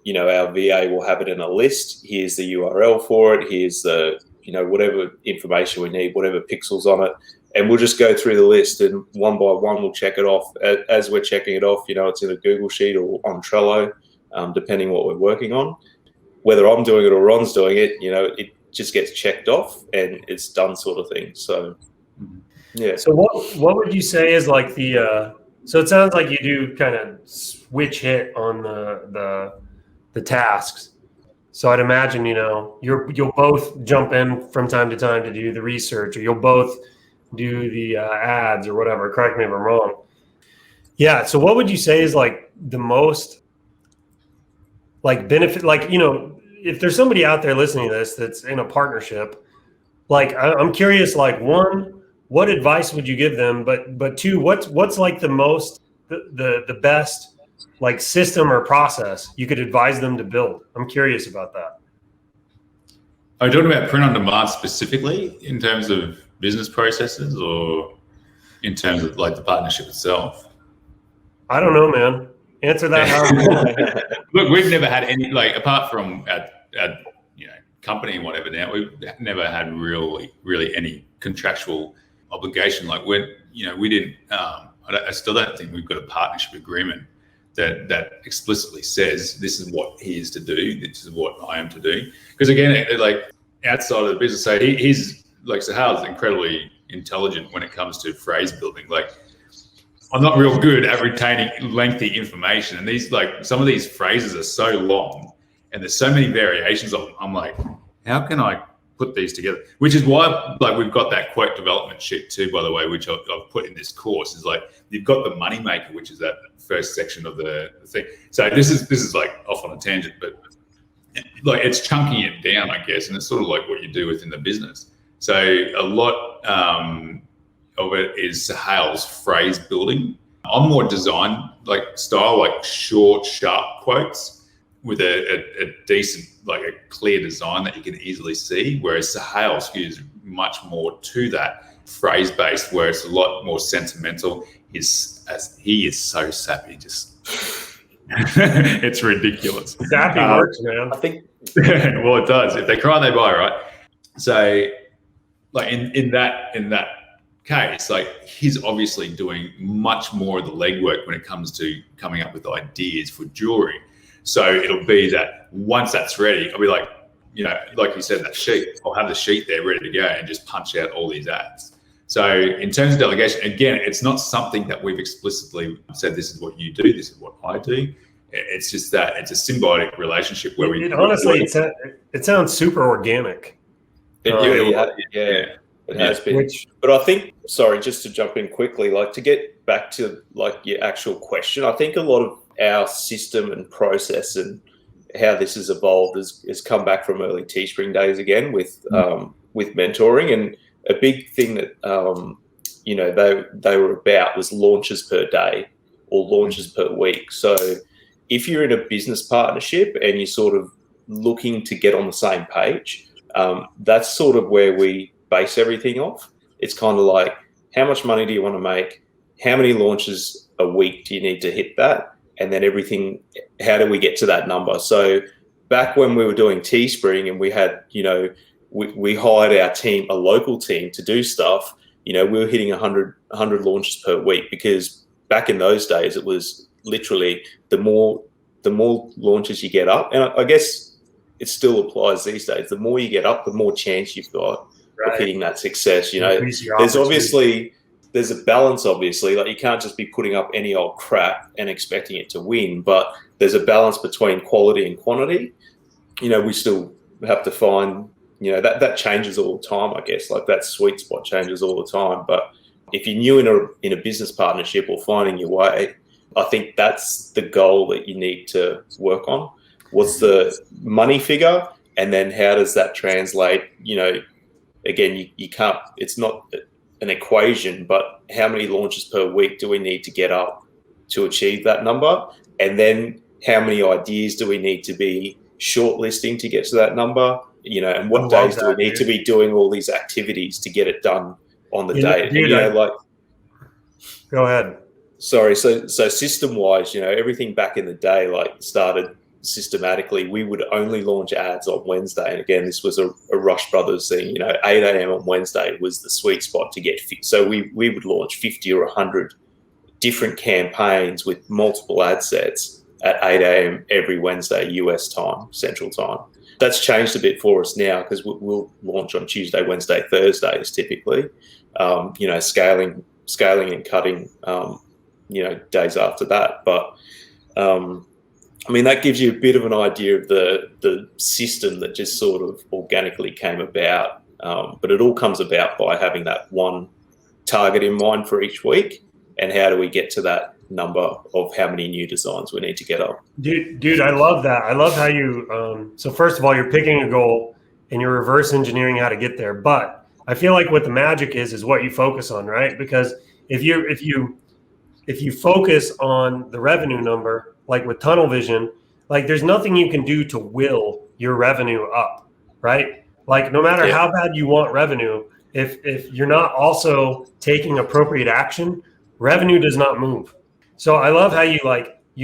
Our VA will have it in a list. Here's the URL for it. Here's the, whatever information we need, whatever pixels on it. And we'll just go through the list and one by one, we'll check it off. As we're checking it off, it's in a Google Sheet or on Trello, depending what we're working on. Whether I'm doing it or Ron's doing it, it just gets checked off and it's done sort of thing. So, yeah. So what would you say is like the, so it sounds like you do kind of switch hit on the the tasks. So I'd imagine, you'll both jump in from time to time to do the research, or you'll both do the ads or whatever. Correct me if I'm wrong. Yeah. So what would you say is like the most like benefit, like, if there's somebody out there listening to this that's in a partnership, like I'm curious, like, one, what advice would you give them? But two, what's like the best like system or process you could advise them to build? I'm curious about that. Are you talking about print on demand specifically in terms of business processes, or in terms of like the partnership itself? I don't know, man. Answer that. Look, we've never had any, like, apart from at company and whatever. Now we've never had really any contractual obligation. Like we didn't. I still don't think we've got a partnership agreement that explicitly says this is what he is to do, this is what I am to do. Because again, like outside of the business, so he's like Suhail is incredibly intelligent when it comes to phrase building. Like I'm not real good at retaining lengthy information, and these, like, some of these phrases are so long, and there's so many variations of them. I'm like, how can I put these together? Which is why, like, we've got that quote development sheet too, by the way, which I've put in this course. Is like, you've got the money maker, which is that first section of the thing. So this is like off on a tangent, but like it's chunking it down, I guess, and it's sort of like what you do within the business. So a lot of it is Suhail's phrase building. I'm more design like style, like short, sharp quotes with a decent, like a clear design that you can easily see. Whereas Suhail skews much more to that phrase based, where it's a lot more sentimental. He is so sappy, just it's ridiculous. Sappy works, man. I think. Well, it does. If they cry, they buy, right? So, like in that case, like he's obviously doing much more of the legwork when it comes to coming up with ideas for jewelry. So it'll be that once that's ready, I'll be like, like you said, that sheet, I'll have the sheet there ready to go and just punch out all these ads. So in terms of delegation, again, it's not something that we've explicitly said, this is what you do, this is what I do. It's just that it's a symbiotic relationship where it sounds super organic. It has been. But I think, sorry, just to jump in quickly, like to get back to like your actual question, I think a lot of our system and process and how this has evolved has come back from early Teespring days again with mentoring. And a big thing that they were about was launches per day or launches per week. So if you're in a business partnership and you're sort of looking to get on the same page, that's sort of where we base everything off. It's kind of like, how much money do you want to make? How many launches a week do you need to hit that? And then everything, how do we get to that number? So back when we were doing Teespring and we had, we hired our team, a local team, to do stuff, we were hitting 100 launches per week, because back in those days, it was literally the more launches you get up, and I guess it still applies these days, the more you get up, the more chance you've got of hitting that success. There's a balance, obviously. Like, you can't just be putting up any old crap and expecting it to win, but there's a balance between quality and quantity. We still have to find, that changes all the time, I guess. Like, that sweet spot changes all the time. But if you're new in a business partnership or finding your way, I think that's the goal that you need to work on. What's the money figure? And then how does that translate? Again, you can't, it's not an equation, but how many launches per week do we need to get up to achieve that number? And then how many ideas do we need to be shortlisting to get to that number? And what days do we need to be doing all these activities to get it done on the day? Go ahead. Sorry. So system-wise, everything back in the day, like, started systematically. We would only launch ads on Wednesday. And again, this was a Rush Brothers thing. 8 a.m. on Wednesday was the sweet spot to get fit. So we would launch 50 or 100 different campaigns with multiple ad sets at 8 a.m. every Wednesday, US time, Central Time. That's changed a bit for us now, because we'll launch on Tuesday, Wednesday, Thursdays typically. Scaling and cutting, days after that. But I mean, that gives you a bit of an idea of the system that just sort of organically came about. But it all comes about by having that one target in mind for each week, and how do we get to that number of how many new designs we need to get up. Dude, I love that. I love how you so first of all, you're picking a goal and you're reverse engineering how to get there. But I feel like what the magic is what you focus on, right? Because if you focus on the revenue number, like with tunnel vision, like there's nothing you can do to will your revenue up, right? Like no matter how bad you want revenue, if you're not also taking appropriate action, revenue does not move. So I love how you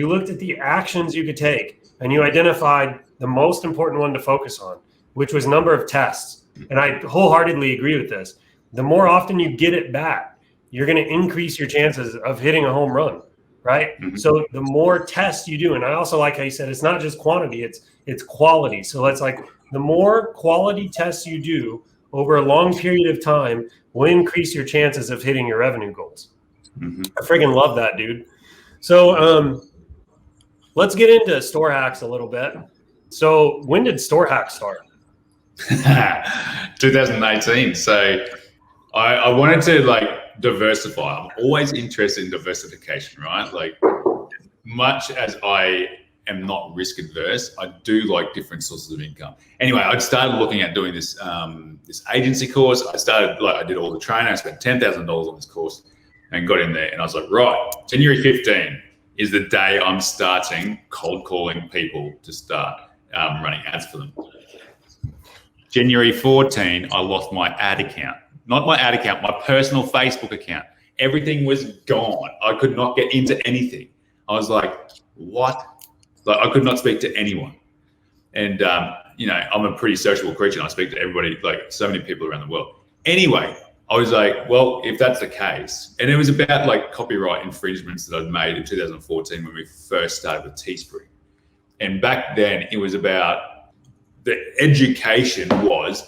looked at the actions you could take and you identified the most important one to focus on, which was number of tests. And I wholeheartedly agree with this. The more often you get it back, you're going to increase your chances of hitting a home run, right? Mm-hmm. So the more tests you do, and I also like how you said, it's not just quantity, it's quality. So it's like the more quality tests you do over a long period of time will increase your chances of hitting your revenue goals. Mm-hmm. I freaking love that, dude. So let's get into Storehacks a little bit. So when did Storehacks start? 2018. So I wanted to diversify. I'm always interested in diversification, right? Like much as I am not risk adverse, I do like different sources of income. Anyway, I started looking at doing this this agency course. I did all the training. I spent $10,000 on this course and got in there. And I was like, right, January 15 is the day I'm starting cold calling people to start running ads for them. January 14, I lost my ad account. Not my ad account, my personal Facebook account. Everything was gone. I could not get into anything. I was like, what? Like I could not speak to anyone. And, I'm a pretty sociable creature and I speak to everybody, like so many people around the world. Anyway, I was like, well, if that's the case, and it was about like copyright infringements that I'd made in 2014 when we first started with Teespring. And back then it was about the education was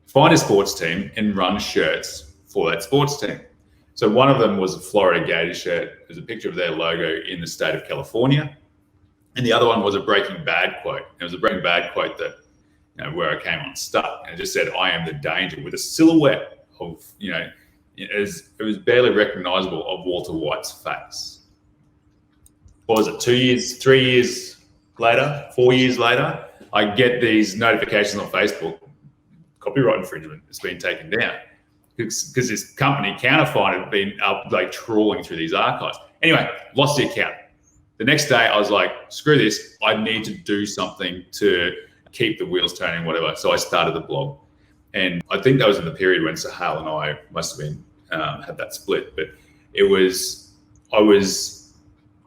find a sports team and run shirts for that sports team. So one of them was a Florida Gator shirt. There's a picture of their logo in the state of California. And the other one was a Breaking Bad quote. It was a Breaking Bad quote that, where I came unstuck. And it just said, I am the danger, with a silhouette of, it was barely recognizable of Walter White's face. What was it, 2 years, 3 years later, 4 years later, I get these notifications on Facebook, copyright infringement has been taken down. Because this company, Counterfeit, had been up trawling through these archives. Anyway, lost the account. The next day, I was like, screw this. I need to do something to keep the wheels turning, whatever. So I started the blog. And I think that was in the period when Suhail and I must have been had that split. But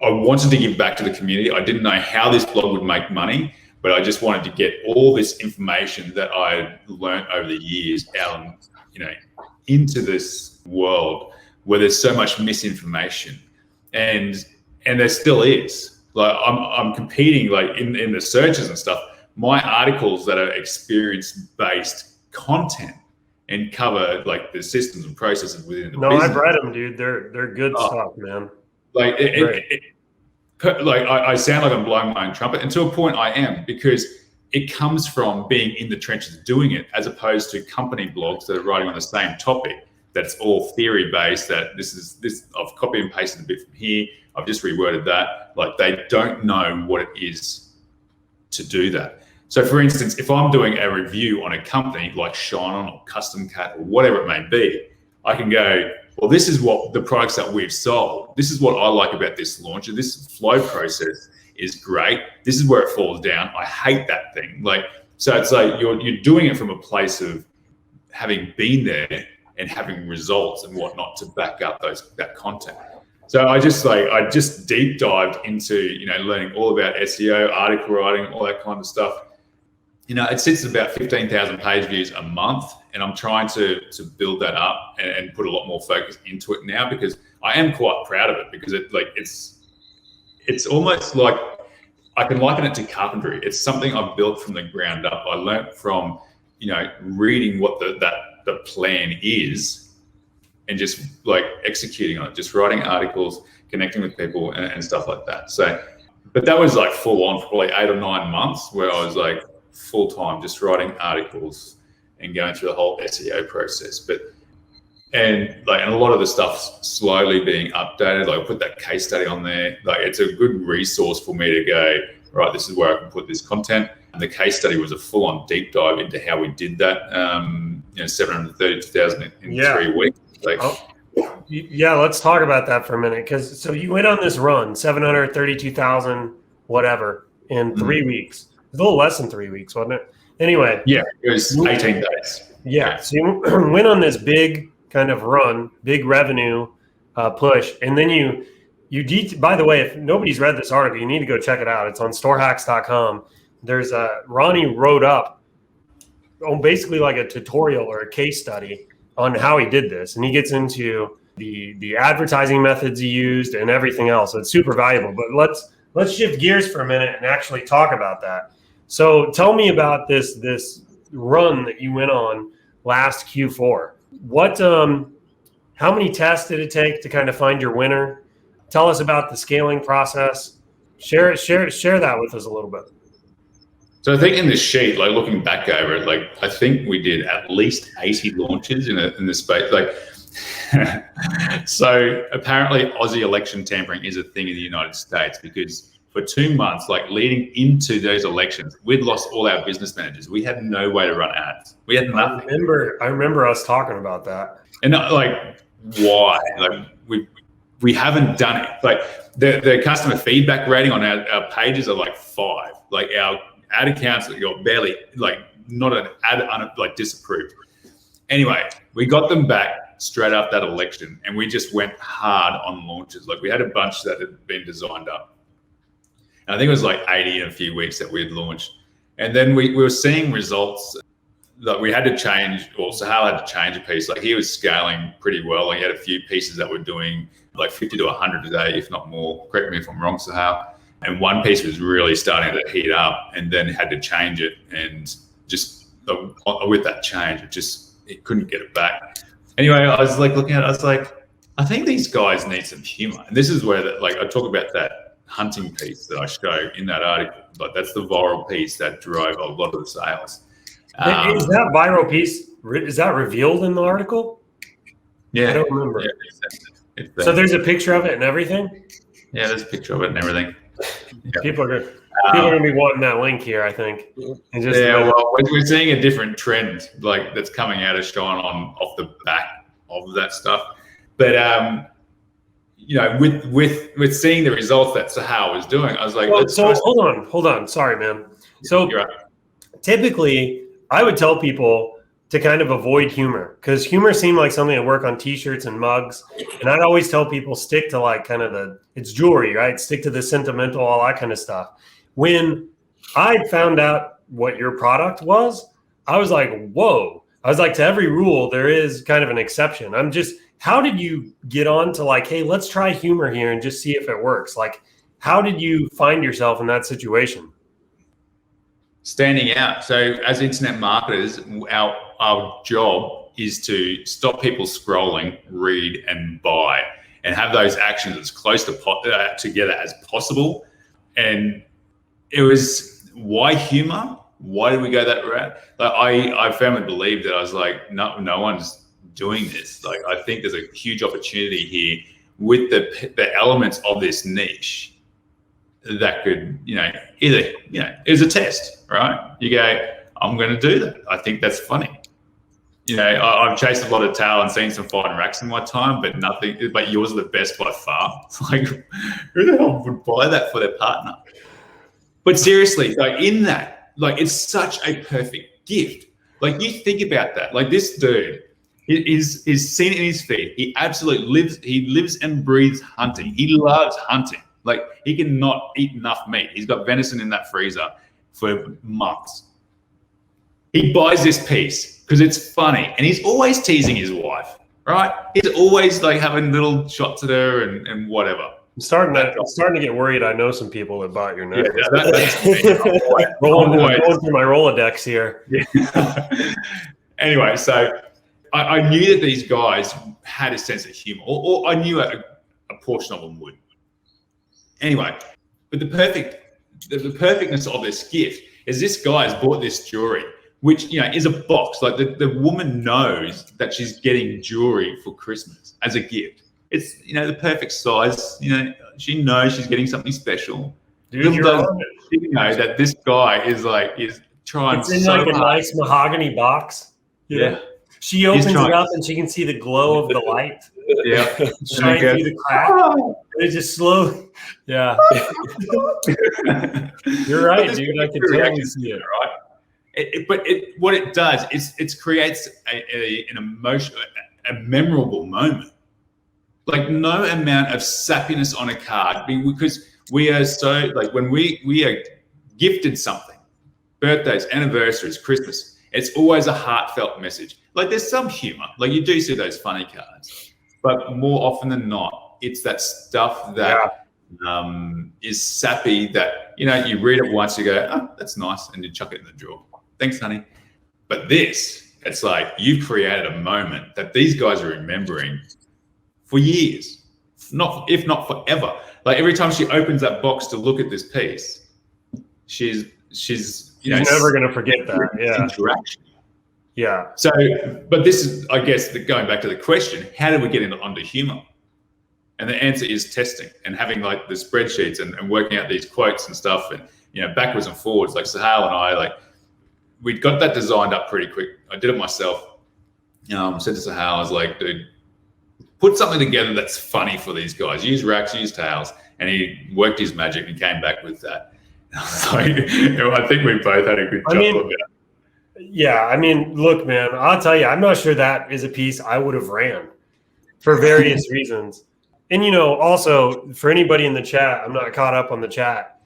I wanted to give back to the community. I didn't know how this blog would make money, but I just wanted to get all this information that I learned over the years out, into this world where there's so much misinformation. And there still is. Like I'm competing in the searches and stuff. My articles that are experience-based content and cover the systems and processes within the business. No, I've read them, dude. They're good stuff, man. I sound like I'm blowing my own trumpet, and to a point I am, because it comes from being in the trenches doing it, as opposed to company blogs that are writing on the same topic. That's all theory based. That this I've copy and pasted a bit from here. I've just reworded that. They don't know what it is to do that. So for instance, if I'm doing a review on a company like ShineOn or Custom Cat or whatever it may be, I can go, well, this is what the products that we've sold. This is what I like about this launcher. This flow process is great. This is where it falls down. I hate that thing. So it's you're doing it from a place of having been there and having results and whatnot to back up that content. So I just deep dived into, learning all about SEO, article writing, all that kind of stuff. It sits at about 15,000 page views a month, and I'm trying to build that up and put a lot more focus into it now, because I am quite proud of it, because it's almost like I can liken it to carpentry. It's something I've built from the ground up. I learned from, reading what the plan is and just executing on it, just writing articles, connecting with people and stuff like that. So But that was like full on for like 8 or 9 months where I was like full time just writing articles and going through the whole SEO process. And a lot of the stuff's slowly being updated. Like I put that case study on there. Like it's a good resource for me to go, right, this is where I can put this content. And the case study was a full on deep dive into how we did that. 732,000 in 3 weeks. Yeah, let's talk about that for a minute. So you went on this run, 732,000, whatever, in 3 weeks. It was a little less than 3 weeks, wasn't it? Anyway. Yeah, it was 18 days. Yeah. So you went on this big kind of run, big revenue push. And then by the way, if nobody's read this article, you need to go check it out. It's on storehacks.com. There's Ronnie wrote up basically like a tutorial or a case study on how he did this. And he gets into the advertising methods he used and everything else. So it's super valuable. But let's shift gears for a minute and actually talk about that. So tell me about this run that you went on last Q4. How many tests did it take to kind of find your winner? Tell us about the scaling process. Share that with us a little bit. So I think in this sheet, like looking back over it, like I think we did at least 80 launches in the space. Like, so apparently Aussie election tampering is a thing in the United States because for 2 months, like leading into those elections, we'd lost all our business managers. We had no way to run ads. We had nothing. I remember us talking about that. And like, why? Like we haven't done it. Like the customer feedback rating on our pages are like 5. Like our ad accounts that you're barely like not an ad like disapproved. Anyway, we got them back straight after that election and we just went hard on launches. Like we had a bunch that had been designed up. And I think it was like 80 in a few weeks that we had launched. And then we were seeing results that we had to change, or Suhail had to change a piece. Like he was scaling pretty well. He had a few pieces that were doing like 50 to 100 a day, if not more. Correct me if I'm wrong, Suhail. And one piece was really starting to heat up and then had to change it. And just with that change, it couldn't get it back. Anyway, I was like looking at it, I was like, I think these guys need some humor. And this is where I talk about that hunting piece that I show in that article. Like that's the viral piece that drove a lot of the sales. Is that viral piece, is that revealed in the article? Yeah. I don't remember. Yeah, so there's a picture of it and everything? Yeah, there's a picture of it and everything. Yeah. People are going to be wanting that link here, I think. And well, we're seeing a different trend like that's coming out of ShineOn off the back of that stuff. But with seeing the results that Suhail was doing, I was like, hold on. Sorry, man. So you're right. Typically, I would tell people to kind of avoid humor because humor seemed like something that work on t-shirts and mugs. And I'd always tell people stick to like kind of it's jewelry, right? Stick to the sentimental, all that kind of stuff. When I found out what your product was, I was like, whoa. I was like, to every rule, there is kind of an exception. How did you get on to like, hey, let's try humor here and just see if it works? Like, how did you find yourself in that situation? Standing out. So as internet marketers, our job is to stop people scrolling, read, and buy, and have those actions as close to together as possible. And it was, why humor? Why did we go that route? Like I firmly believe that I was like, no one's doing this. Like I think there's a huge opportunity here with the elements of this niche that could, it was a test, right? You go, I'm going to do that. I think that's funny. I've chased a lot of tail and seen some fine racks in my time, but yours are the best by far. It's like, who the hell would buy that for their partner? But seriously, like in that, like it's such a perfect gift. Like you think about that, like this dude is seen in his feed. He absolutely lives and breathes hunting. He loves hunting. Like he cannot eat enough meat. He's got venison in that freezer for months. He buys this piece because it's funny, and he's always teasing his wife, right? He's always like having little shots at her and whatever. I'm starting to get worried. I know some people that bought your necklace. Yeah, that's going through my Rolodex here. Yeah. Anyway, so I knew that these guys had a sense of humor, or I knew a portion of them would. Anyway, But the perfectness of this gift is this guy has bought this jewelry, which, you know, is a box. Like the woman knows that she's getting jewelry for Christmas as a gift. It's, you know, the perfect size. You know, she knows she's getting something special. Dude, Little does she know that this guy is trying it's in so like a hard. nice mahogany box. Yeah. She opens it up and she can see the glow of the light. Yeah. Shine through the crack. It just slow. Yeah. You're right, dude. I can totally see it. Right. What it does is it creates an emotion, a memorable moment. Like no amount of sappiness on a card, because we are so, like, when we are gifted something, birthdays, anniversaries, Christmas, it's always a heartfelt message. Like there's some humor, like you do see those funny cards, but more often than not, it's that stuff that is sappy that, you know, you read it once, you go, oh, that's nice, and you chuck it in the drawer. Thanks, honey. But this, it's like you've created a moment that these guys are remembering for years, if not forever. Like every time she opens that box to look at this piece, she's you know, never going to forget that. Yeah. Interaction. Yeah. So, but this is, I guess, going back to the question, how do we get onto humor? And the answer is testing and having like the spreadsheets and working out these quotes and stuff, and, you know, backwards and forwards. Like Suhail and I, like, we'd got that designed up pretty quick. I did it myself. Said to Suhail, I was like, dude, put something together that's funny for these guys. Use racks, use tails. And he worked his magic and came back with that. Like, I think we both had a good job of it. Yeah, I mean, look, man, I'll tell you, I'm not sure that is a piece I would have ran for various reasons. And, you know, also for anybody in the chat, I'm not caught up on the chat.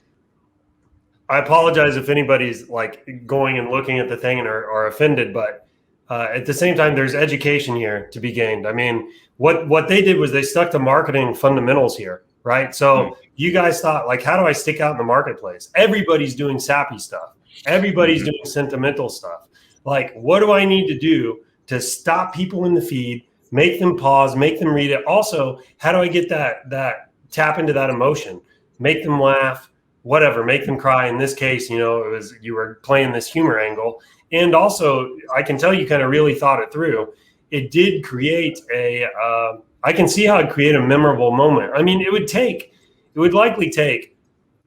I apologize if anybody's like going and looking at the thing and are offended, but at the same time, there's education here to be gained. I mean, what they did was they stuck to marketing fundamentals here, right? So you guys thought, like, how do I stick out in the marketplace? Everybody's doing sappy stuff. Everybody's doing sentimental stuff. Like, what do I need to do to stop people in the feed, make them pause, make them read it? Also, how do I get that tap into that emotion, make them laugh, whatever, make them cry? In this case, you know, it was, you were playing this humor angle. And also, I can tell you kind of really thought it through. It did create I can see how it'd create a memorable moment. I mean, it would likely take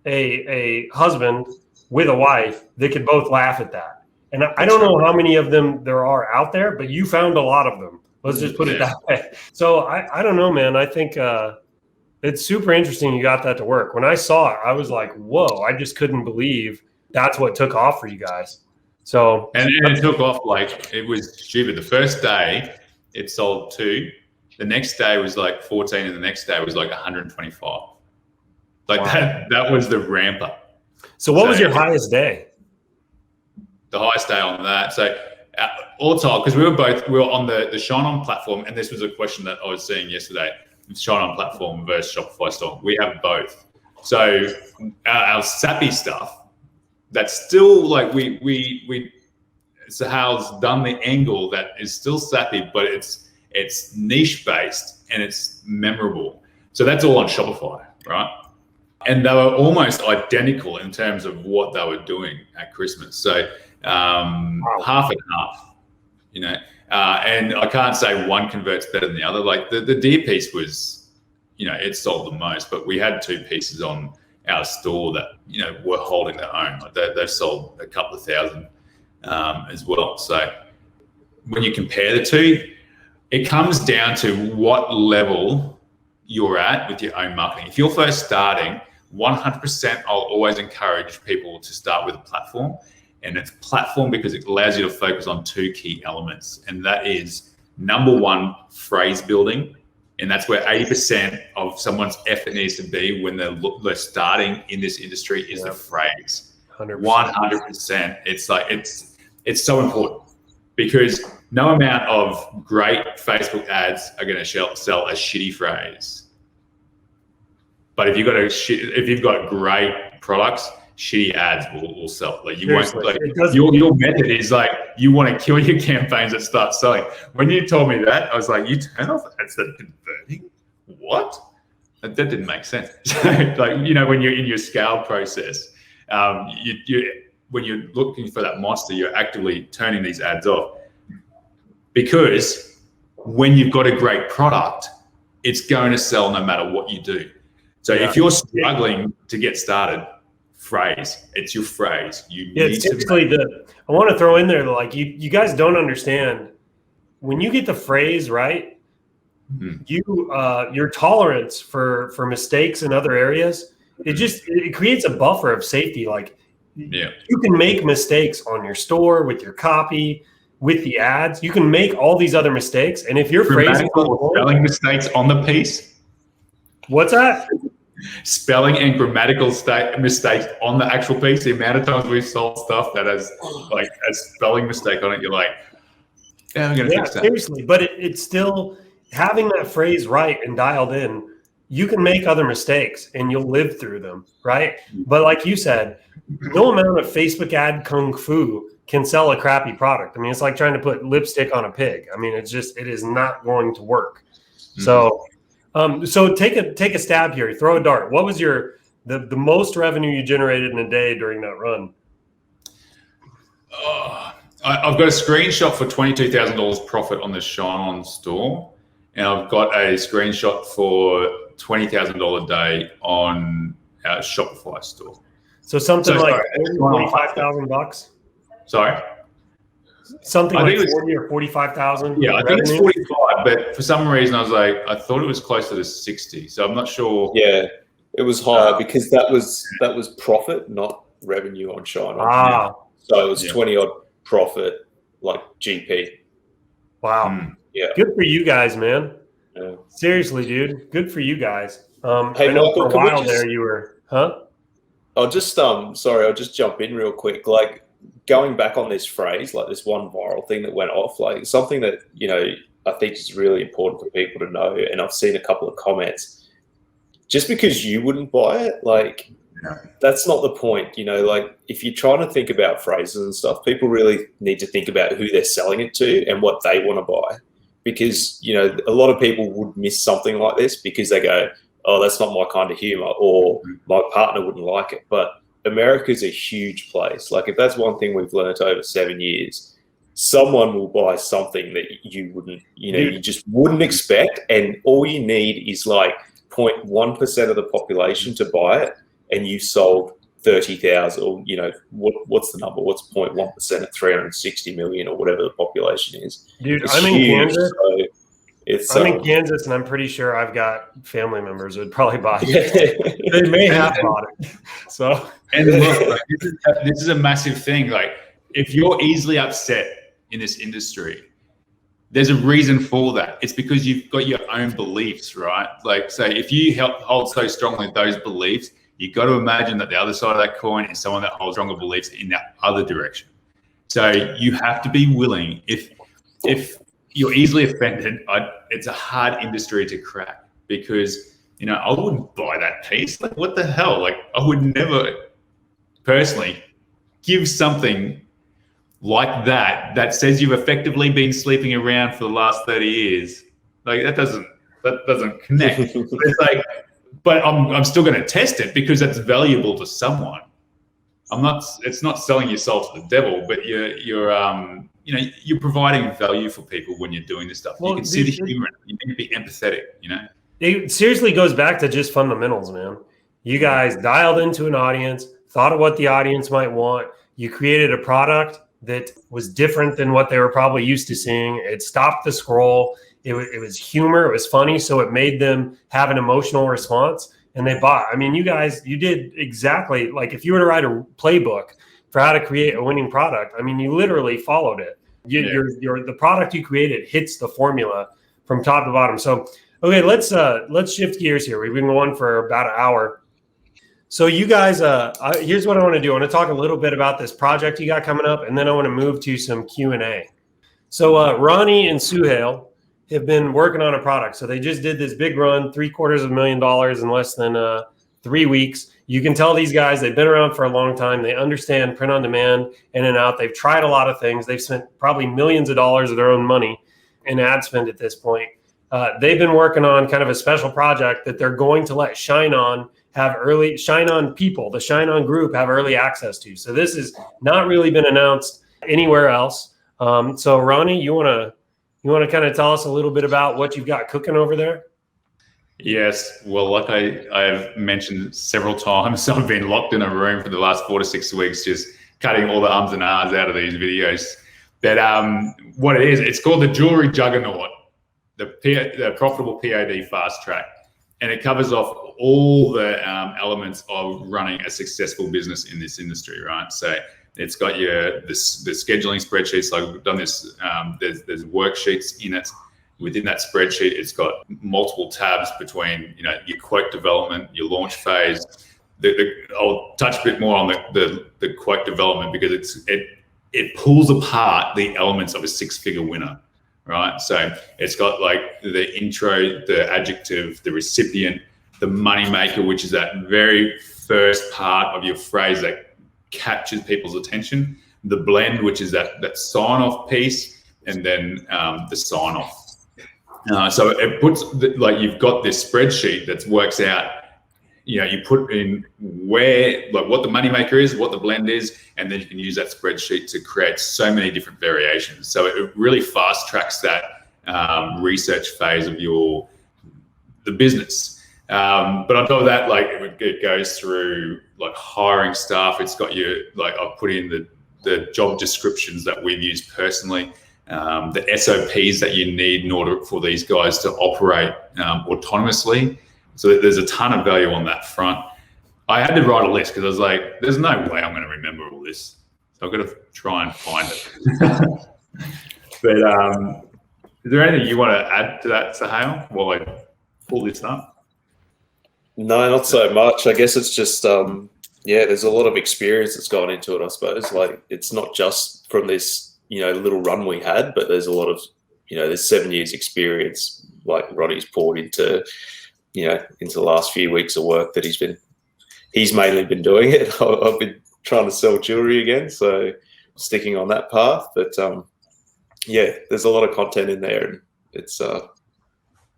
a husband with a wife that could both laugh at that. And I don't know how many of them there are out there, but you found a lot of them. Let's just put it that way. So I don't know, man. I think it's super interesting you got that to work. When I saw it, I was like, whoa, I just couldn't believe that's what took off for you guys. So and it took off like it was stupid. The first day it sold 2. The next day was like 14, and the next day was like 125. Like that was the ramp up. So what was your highest day? The highest day on that. So all told, because we were on the ShineOn platform, and this was a question that I was seeing yesterday. ShineOn platform versus Shopify store. We have both. So our sappy stuff, that's still like we Suhail's done the angle that is still sappy, but it's niche based and it's memorable. So that's all on Shopify, right? And they were almost identical in terms of what they were doing at Christmas. So half and half, you know. And I can't say one converts better than the other. Like the deer piece was, you know, it sold the most, but we had 2 pieces on our store that, you know, were holding their own. Like they've sold a couple of thousand as well. So when you compare the two, it comes down to what level you're at with your own marketing. If you're first starting, 100%, I'll always encourage people to start with a platform. And it's platform because it allows you to focus on 2 key elements. And that is, number 1, phrase building. And that's where 80% of someone's effort needs to be when they're starting in this industry is the phrase. 100%. It's like, it's so important, because no amount of great Facebook ads are going to sell a shitty phrase. But if you've got great products, shitty ads will sell. Like you won't. Like your method is like you want to kill your campaigns that start selling. When you told me that, I was like, you turn off ads that are converting? What? That didn't make sense. So, like, you know, when you're in your scale process, when you're looking for that monster, you're actively turning these ads off, because when you've got a great product, it's going to sell no matter what you do. So if you're struggling to get started, phrase, it's your phrase. You need to. I want to throw in there, like, you guys don't understand, when you get the phrase right, your tolerance for mistakes in other areas, it creates a buffer of safety. Like, you can make mistakes on your store, with your copy, with the ads. You can make all these other mistakes, and if your phrase is spelling mistakes on the piece. What's that? Spelling and grammatical mistakes on the actual piece. The amount of times we've sold stuff that has like a spelling mistake on it, you're like, yeah, I'm gonna fix that. Seriously, but it's still having that phrase right and dialed in. You can make other mistakes and you'll live through them, right? But like you said, no amount of Facebook ad kung fu can sell a crappy product. I mean, it's like trying to put lipstick on a pig. I mean, it is not going to work. So take a stab here. Throw a dart. What was the most revenue you generated in a day during that run? I've got a screenshot for $22,000 profit on the ShineOn store, and I've got a screenshot for $20,000 a day on our Shopify store. So something like $45,000. Sorry. Something like 40 or 45,000. Yeah, I think it's 45, but for some reason I thought it was closer to 60. So I'm not sure. Yeah, it was higher because that was profit, not revenue on ShineOn. So it was 20 odd profit, like GP. Wow. Yeah. Good for you guys, man. Yeah. Seriously, dude. Good for you guys. Hey, I know Michael, for a while there you were, I'll just jump in real quick. Like, going back on this phrase, like this one viral thing that went off, like something that, you know, I think is really important for people to know. And I've seen a couple of comments, just because you wouldn't buy it, like, that's not the point. You know, like, if you're trying to think about phrases and stuff, people really need to think about who they're selling it to and what they want to buy. Because, you know, a lot of people would miss something like this because they go, oh, that's not my kind of humor, or my partner wouldn't like it. But America's a huge place. Like, if that's one thing we've learned over 7 years, someone will buy something that you wouldn't, you know, you just wouldn't expect. And all you need is like 0.1% of the population to buy it, and you sold 30,000, or, you know, what's the number? What's 0.1% of 360 million, or whatever the population is? Dude, it's I'm huge, in Kansas. So I'm in Kansas, and I'm pretty sure I've got family members who would probably buy it. They may have bought it. So, and look, like, this is a massive thing. Like, if you're easily upset in this industry, there's a reason for that. It's because you've got your own beliefs, right? Like, so if you hold so strongly those beliefs, you got to imagine that the other side of that coin is someone that holds stronger beliefs in that other direction. So you have to be willing. If you're easily offended, it's a hard industry to crack, because, you know, I wouldn't buy that piece. Like, what the hell? Like, I would never personally give something like that says you've effectively been sleeping around for the last 30 years. Like, that doesn't connect. It's like, but I'm still going to test it because that's valuable to someone. It's not selling yourself to the devil, but you're providing value for people when you're doing this stuff. Well, you can see the humor. You need to be empathetic, you know? It seriously goes back to just fundamentals, man. You guys dialed into an audience, thought of what the audience might want. You created a product that was different than what they were probably used to seeing. It stopped the scroll. It was humor. It was funny. So it made them have an emotional response, and they bought. I mean, you guys, you did exactly like if you were to write a playbook for how to create a winning product. I mean, you literally followed it. The product you created hits the formula from top to bottom. So, okay, let's shift gears here. We've been going for about an hour. So you guys, here's what I want to do. I want to talk a little bit about this project you got coming up, and then I want to move to some Q&A. So Ronnie and Suhail have been working on a product. So they just did this big run, $750,000 in less than 3 weeks. You can tell these guys, they've been around for a long time. They understand print on demand in and out. They've tried a lot of things. They've spent probably millions of dollars of their own money in ad spend at this point. they've been working on kind of a special project that they're going to let ShineOn people, the ShineOn group, have early access to. So this has not really been announced anywhere else. So Ronnie, you want to kind of tell us a little bit about what you've got cooking over there? Yes. Well, like I've mentioned several times, I've been locked in a room for the last 4 to 6 weeks, just cutting all the ums and ahs out of these videos. But what it is, it's called the Jewelry Juggernaut, the Profitable POD Fast Track. And it covers off all the elements of running a successful business in this industry, right? So it's got the scheduling spreadsheets. So I've done this. There's worksheets in it. Within that spreadsheet, it's got multiple tabs between your quote development, your launch phase. I'll touch a bit more on the quote development because it pulls apart the elements of a 6-figure winner. Right, so it's got like the intro, the adjective, the recipient, the money maker, which is that very first part of your phrase that captures people's attention. The blend, which is that sign off piece, and then the sign off. So it puts you've got this spreadsheet that works out. You put in what the moneymaker is, what the blend is, and then you can use that spreadsheet to create so many different variations. So it really fast tracks that research phase of the business. But on top of that, it goes through hiring staff. It's got I've put in the job descriptions that we've used personally, the SOPs that you need in order for these guys to operate autonomously. So there's a ton of value on that front. I had to write a list because I was like, there's no way I'm going to remember all this. So I've got to try and find it. But is there anything you want to add to that, Suhail, while I pull this up? No, not so much. I guess it's just, there's a lot of experience that's gone into it, I suppose. It's not just from this, little run we had, but there's a lot of, there's 7 years experience like Ronnie's poured into the last few weeks of work that he's mainly been doing it. I've been trying to sell jewelry again, so sticking on that path. But there's a lot of content in there, and it's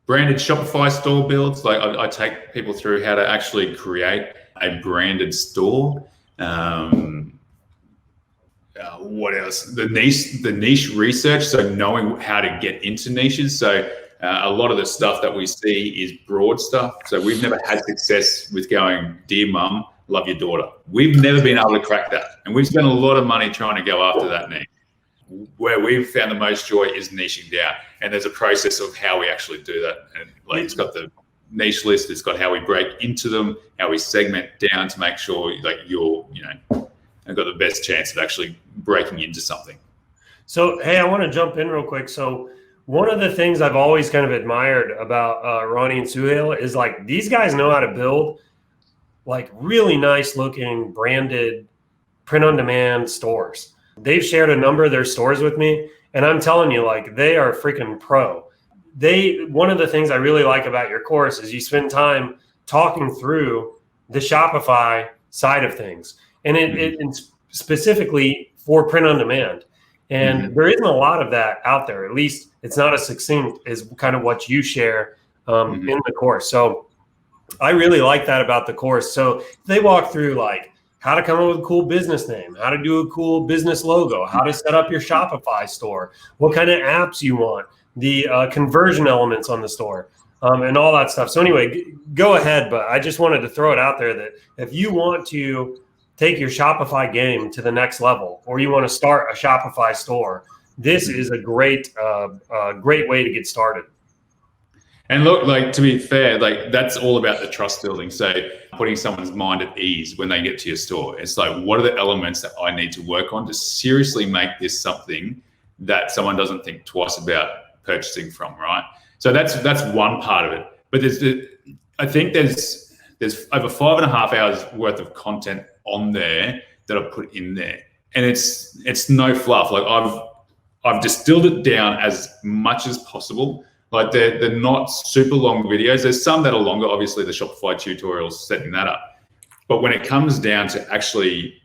branded Shopify store builds. I take people through how to actually create a branded store. What else? The niche research. So knowing how to get into niches. So a lot of the stuff that we see is broad stuff. So we've never had success with going, dear mum, love your daughter. We've never been able to crack that. And we've spent a lot of money trying to go after that niche. Where we've found the most joy is niching down. And there's a process of how we actually do that. And it's got the niche list, it's got how we break into them, how we segment down to make sure you're, I've got the best chance of actually breaking into something. So, hey, I want to jump in real quick. So one of the things I've always kind of admired about Ronnie and Suhail is these guys know how to build really nice looking branded print on demand stores. They've shared a number of their stores with me, and I'm telling you, they are freaking pro. One of the things I really like about your course is you spend time talking through the Shopify side of things, and it's specifically for print on demand. And there isn't a lot of that out there. At least it's not as succinct as kind of what you share in the course. So I really like that about the course. So they walk through how to come up with a cool business name, how to do a cool business logo, how to set up your Shopify store, what kind of apps you want, the conversion elements on the store, and all that stuff. So anyway, go ahead. But I just wanted to throw it out there that if you want to take your Shopify game to the next level, or you want to start a Shopify store, this is a great way to get started. And look, to be fair, that's all about the trust building. So putting someone's mind at ease when they get to your store. It's what are the elements that I need to work on to seriously make this something that someone doesn't think twice about purchasing from, right? So that's one part of it. But I think there's over 5.5 hours worth of content on there that I've put in there, and it's no fluff. I've distilled it down as much as possible. They're not super long videos. There's some that are longer, obviously the Shopify tutorials setting that up. But when it comes down to actually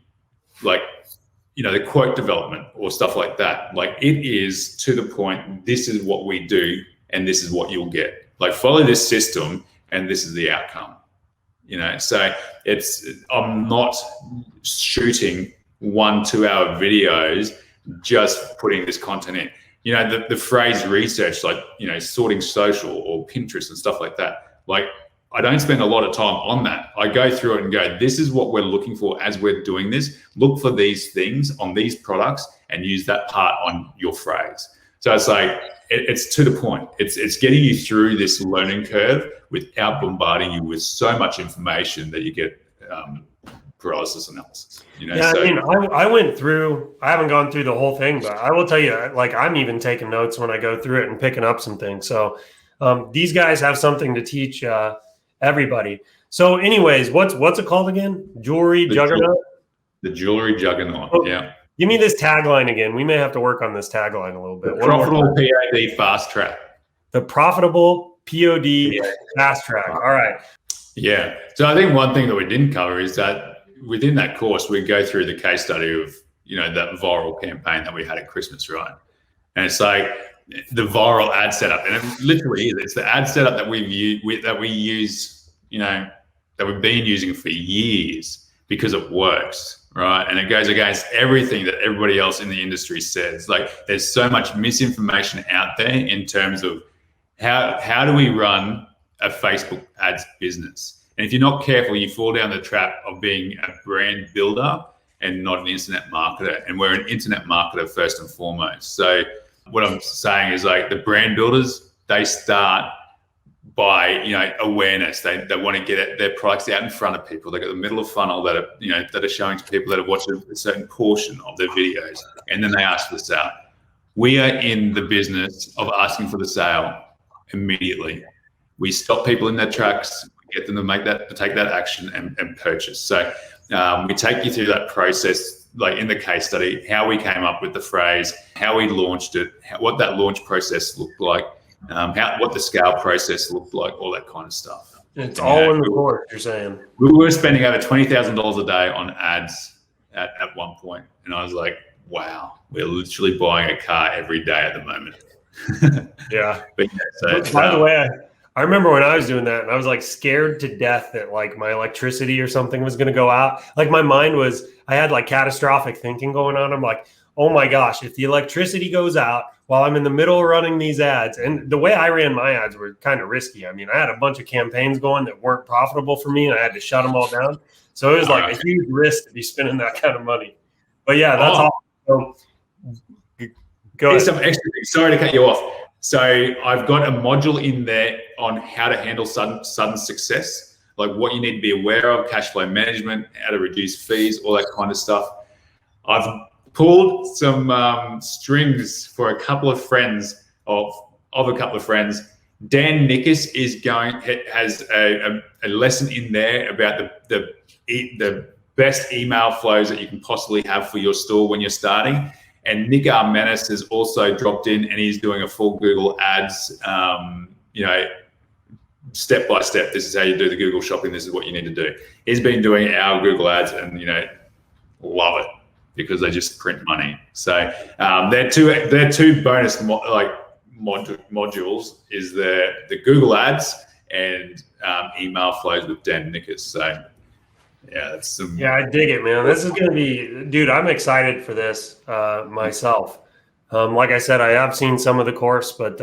the quote development or stuff like that, it is to the point. This is what we do, and this is what you'll get. Like, follow this system and this is the outcome. So I'm not shooting 1-2 hour videos, just putting this content in. The phrase research, like, sorting social or Pinterest and stuff like that. Like, I don't spend a lot of time on that. I go through it and go, this is what we're looking for as we're doing this. Look for these things on these products and use that part on your phrase. So it's like, it's to the point. It's getting you through this learning curve without bombarding you with so much information that you get paralysis analysis. Yeah, so, I mean, I went through, I haven't gone through the whole thing, but I will tell you, like, I'm even taking notes when I go through it and picking up some things. So these guys have something to teach everybody. So anyways, what's it called again? Jewelry Juggernaut? The Jewelry Juggernaut, yeah. Give me this tagline again. We may have to work on this tagline a little bit. The profitable POD fast track. The profitable POD fast track. All right. Yeah. So I think one thing that we didn't cover is that within that course, we go through the case study of, that viral campaign that we had at Christmas, right? And it's like the viral ad setup, and it literally is. It's the ad setup that we use, that we've been using for years because it works. Right. And it goes against everything that everybody else in the industry says. Like, there's so much misinformation out there in terms of how do we run a Facebook ads business? And if you're not careful, you fall down the trap of being a brand builder and not an internet marketer. And we're an internet marketer first and foremost. So what I'm saying is, like, the brand builders, they start by awareness. They want to get their products out in front of people. They got the middle of funnel that are that are showing to people that have watched a certain portion of their videos, and then they ask for the sale. We are in the business of asking for the sale immediately. We stop people in their tracks, get them to take that action and purchase. So we take you through that process, like in the case study, how we came up with the phrase, how we launched it, what that launch process looked like. What the scale process looked like, all that kind of stuff. It's all in the course, you're saying. We were spending over $20,000 a day on ads at one point, and I was like, wow, we're literally buying a car every day at the moment. Yeah. But by the way, I remember when I was doing that, and I was like scared to death that like my electricity or something was going to go out. Like, my mind was, I had like catastrophic thinking going on. I'm like, oh my gosh, if the electricity goes out while I'm in the middle of running these ads, and the way I ran my ads were kind of risky. I mean, I had a bunch of campaigns going that weren't profitable for me, and I had to shut them all down. So it was like a huge risk to be spending that kind of money. But yeah, that's all. So, go ahead. Some extra things. Sorry to cut you off. So I've got a module in there on how to handle sudden success, like what you need to be aware of, cash flow management, how to reduce fees, all that kind of stuff. I've pulled some strings for a couple of friends of a couple of friends. Dan Nickus has a lesson in there about the best email flows that you can possibly have for your store when you're starting. And Nick Armenis has also dropped in, and he's doing a full Google Ads, step by step. This is how you do the Google shopping. This is what you need to do. He's been doing our Google Ads, and love it, because they just print money. So they're two bonus modules is the Google Ads and email flows with Dan Nickus. So yeah, that's some. Yeah, I dig it, man. This is going to be, dude, I'm excited for this myself. Like I said, I have seen some of the course, but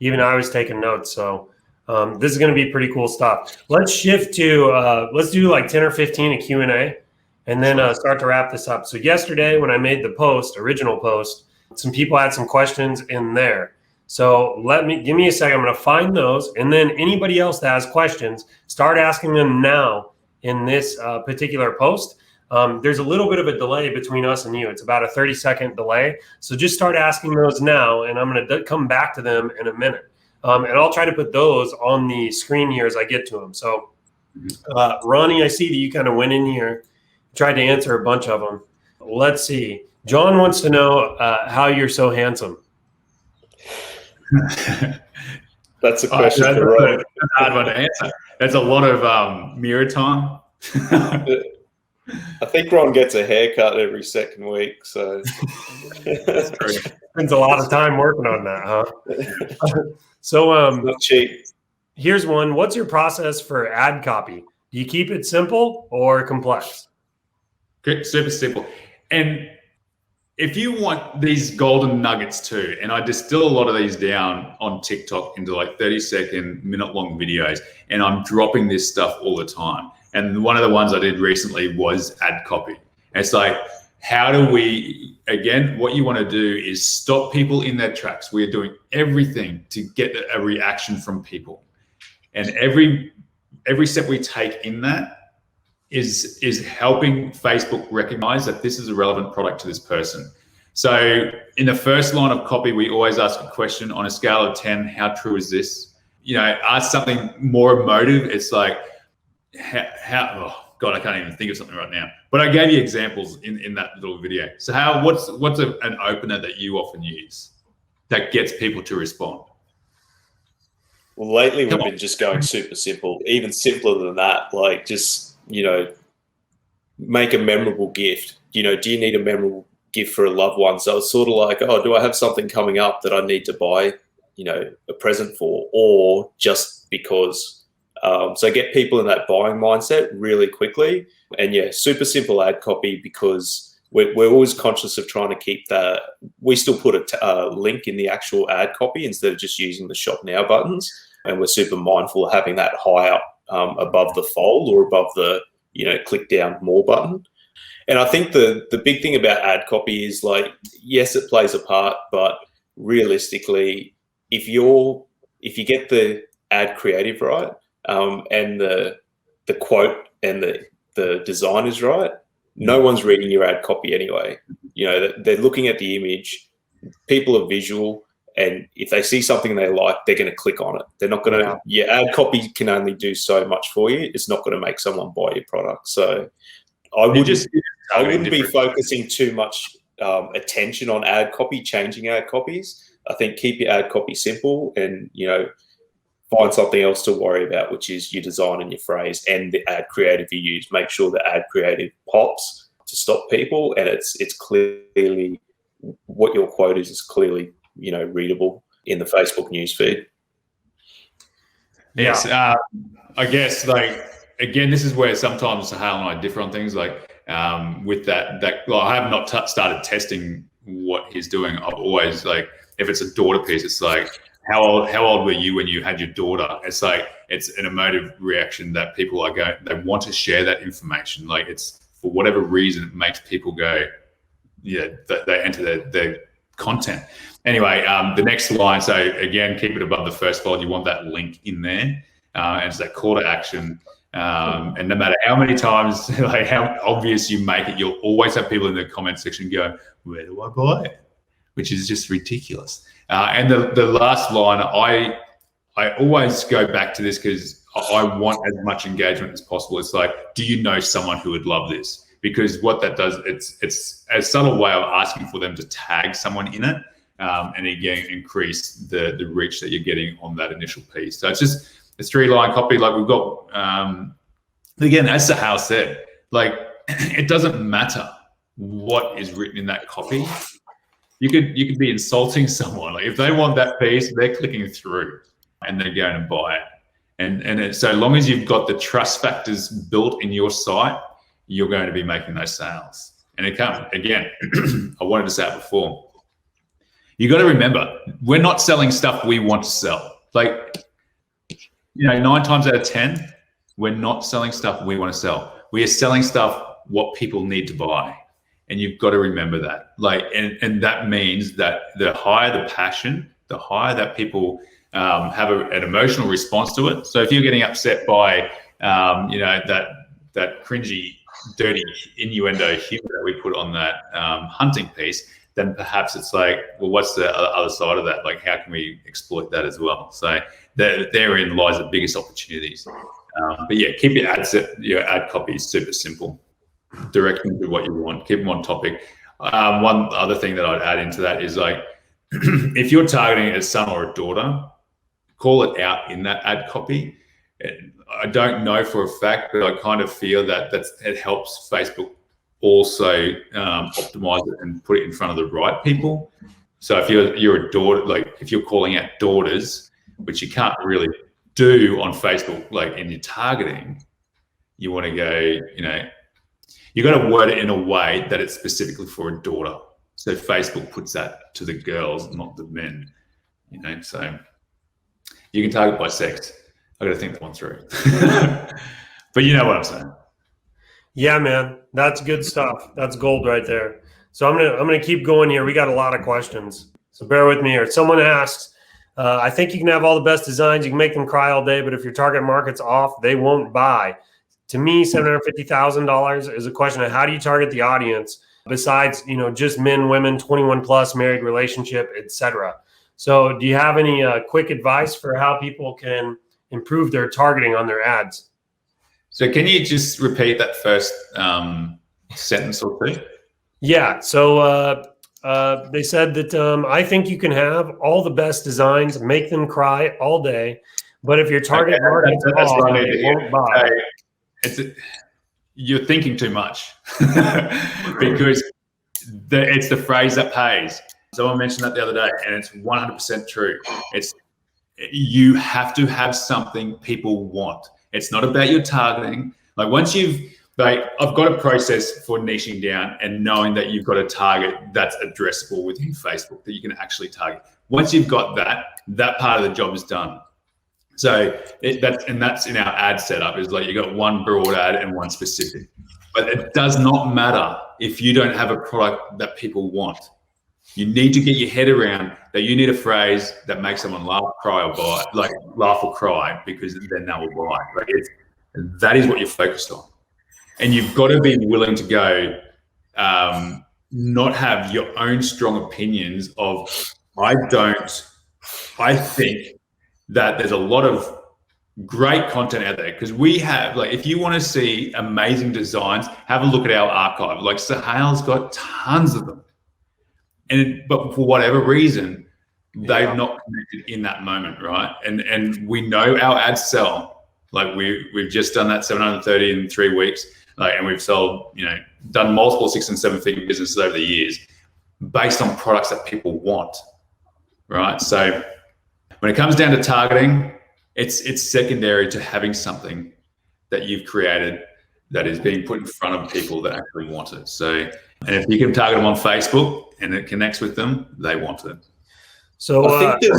even I was taking notes. So this is going to be pretty cool stuff. Let's shift to, let's do like 10 or 15 a Q&A. And then start to wrap this up. So yesterday when I made the original post, some people had some questions in there. So give me a second. I'm going to find those. And then anybody else that has questions, start asking them now in this particular post. There's a little bit of a delay between us and you. It's about a 30-second delay. So just start asking those now, and I'm going to come back to them in a minute. And I'll try to put those on the screen here as I get to them. So Ronnie, I see that you kind of went in here, tried to answer a bunch of them. Let's see. John wants to know how you're so handsome. That's a question for Ron. That's a hard one to answer. There's a lot of mirror time. I think Ron gets a haircut every second week, so Spends a lot of time working on that, huh? So, not cheap. here's one. What's your process for ad copy? Do you keep it simple or complex? Super simple. And if you want these golden nuggets too, and I distill a lot of these down on TikTok into like 30-second, minute-long videos, and I'm dropping this stuff all the time. And one of the ones I did recently was ad copy. And it's like, how do we, again, what you want to do is stop people in their tracks. We are doing everything to get a reaction from people. And every step we take in that is helping Facebook recognize that this is a relevant product to this person. So in the first line of copy, we always ask a question on a scale of 10, how true is this? You know, ask something more emotive. It's like, oh God, I can't even think of something right now. But I gave you examples in that little video. So what's an opener that you often use that gets people to respond? Well, lately we've been just going super simple, even simpler than that. Like just, you know, make a memorable gift. You know, do you need a memorable gift for a loved one? So it's sort of like, oh, do I have something coming up that I need to buy, you know, a present for, or just because? So get people in that buying mindset really quickly. And yeah, super simple ad copy, because we're always conscious of trying to keep that. We still put a link in the actual ad copy instead of just using the shop now buttons. And we're super mindful of having that high up above the fold or above the, you know, click down more button. And I think the big thing about ad copy is like, yes, it plays a part, but realistically, if you get the ad creative right, and the quote and the design is right, no one's reading your ad copy anyway. You know, they're looking at the image. People are visual, and if they see something they like, they're going to click on it. They're not going to. Your ad copy can only do so much for you. It's not going to make someone buy your product. So I wouldn't be focusing too much attention on ad copy, changing ad copies. I think keep your ad copy simple, and you know, find something else to worry about, which is your design and your phrase and the ad creative you use. Make sure the ad creative pops to stop people, and it's clearly what your quote is clearly, you know, readable in the Facebook newsfeed. Yes, I guess like again, this is where sometimes Suhail and I differ on things. Like with that, well, I have not started testing what he's doing. I've always like, if it's a daughter piece, it's like, how old were you when you had your daughter? It's like, it's an emotive reaction that people are going, they want to share that information. Like it's, for whatever reason, it makes people go, yeah, they enter their content. Anyway, the next line, so again, keep it above the first fold. You want that link in there, and it's that call to action. And no matter how many times, like how obvious you make it, you'll always have people in the comment section go, where do I buy it? Which is just ridiculous. And the last line, I always go back to this because I want as much engagement as possible. It's like, do you know someone who would love this? Because what that does, it's a subtle way of asking for them to tag someone in it, and again, increase the reach that you're getting on that initial piece. So it's just a 3-line copy. Like we've got, again, as Suhail said, like it doesn't matter what is written in that copy. You could be insulting someone. Like if they want that piece, they're clicking through and they're going to buy it. And so long as you've got the trust factors built in your site, you're going to be making those sales. And it can't, again, I wanted to say it before. You got to remember, we're not selling stuff we want to sell. Like, you know, 9 times out of 10, we're not selling stuff we want to sell. We are selling stuff what people need to buy. And you've got to remember that. Like, and that means that the higher the passion, the higher that people have an emotional response to it. So if you're getting upset by, you know, that cringy, dirty innuendo humor that we put on that hunting piece, then perhaps it's like, well, what's the other side of that? Like, how can we exploit that as well? So therein lies the biggest opportunities. But yeah, keep your ad copy super simple. Direct them to what you want. Keep them on topic. One other thing that I'd add into that is like, if you're targeting a son or a daughter, call it out in that ad copy. I don't know for a fact, but I kind of feel that it helps Facebook also optimize it and put it in front of the right people. So if you're a daughter, like if you're calling out daughters, which you can't really do on Facebook, like in your targeting, you want to go, you got to word it in a way that it's specifically for a daughter. So Facebook puts that to the girls, not the men, so you can target by sex. I got to think that one through. But you know what I'm saying. Yeah, man, that's good stuff. That's gold right there. So I'm gonna keep going here. We got a lot of questions, so bear with me here. Someone asks, I think you can have all the best designs. You can make them cry all day, but if your target market's off, they won't buy. To me, $750,000 is a question of how do you target the audience besides, just men, women, 21 plus, married, relationship, etc. So do you have any quick advice for how people can improve their targeting on their ads? So can you just repeat that first sentence or two? Yeah. So they said that I think you can have all the best designs, make them cry all day, but if your target market's off, they won't buy. You're thinking too much because it's the phrase that pays. Someone mentioned that the other day, and it's 100% true. You have to have something people want. It's not about your targeting. Like once I've got a process for niching down and knowing that you've got a target that's addressable within Facebook that you can actually target. Once you've got that part of the job is done. So that's in our ad setup is like you got one broad ad and one specific. But it does not matter if you don't have a product that people want. You need to get your head around that you need a phrase that makes someone laugh, cry, or buy, like laugh or cry, because then they will buy. Like that is what you're focused on. And you've got to be willing to go, not have your own strong opinions of, I think that there's a lot of great content out there because we have, like, if you want to see amazing designs, have a look at our archive. Like Suhail's got tons of them. But for whatever reason, they've not connected in that moment, right? And we know our ads sell. Like we've just done that 730 in 3 weeks, and we've sold, done multiple 6 and 7 figure businesses over the years based on products that people want, right? So when it comes down to targeting, it's secondary to having something that you've created that is being put in front of people that actually want it. So, and if you can target them on Facebook and it connects with them, they want it. So I think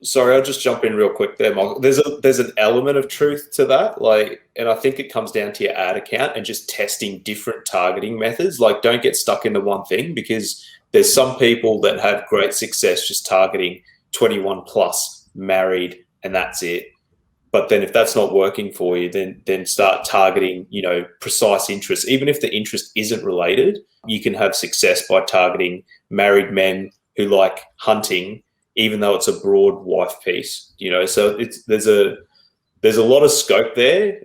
sorry, I'll just jump in real quick there, Michael. There's an element of truth to that, and I think it comes down to your ad account and just testing different targeting methods. Like, don't get stuck into one thing because there's some people that have great success just targeting 21 plus, married, and that's it. But then if that's not working for you, then start targeting, precise interests. Even if the interest isn't related, you can have success by targeting married men who like hunting, even though it's a broad wife piece. So there's a lot of scope there.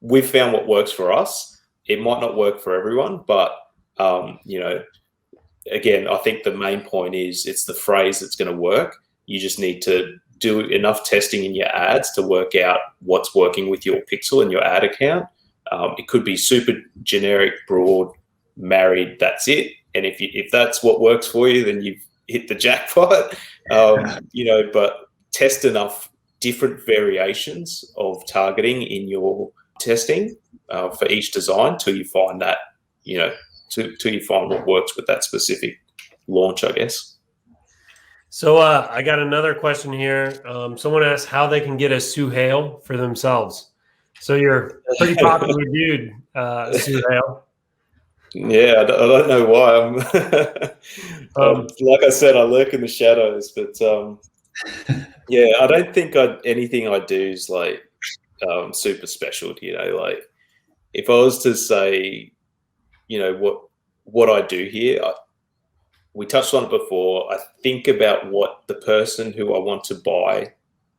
We've found what works for us. It might not work for everyone, but again, I think the main point is it's the phrase that's going to work. You just need to do enough testing in your ads to work out what's working with your pixel and your ad account. It could be super generic, broad, married, that's it. And if that's what works for you, then you've hit the jackpot. But test enough different variations of targeting in your testing for each design till you find that, till you find what works with that specific launch, I guess. So I got another question here. Someone asked how they can get a Suhail for themselves. So you're a pretty popular dude, Suhail. Yeah, I don't know why. Like I said, I lurk in the shadows, but yeah, I don't think anything I do is like super special. Like if I was to say, what I do here, we touched on it before. I think about what the person who I want to buy,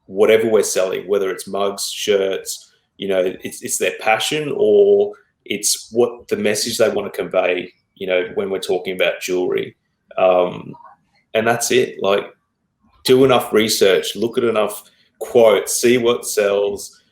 whatever we're selling, whether it's mugs, shirts, it's their passion or it's what the message they want to convey, when we're talking about jewelry. And that's it. Like, do enough research, look at enough quotes, see what sells,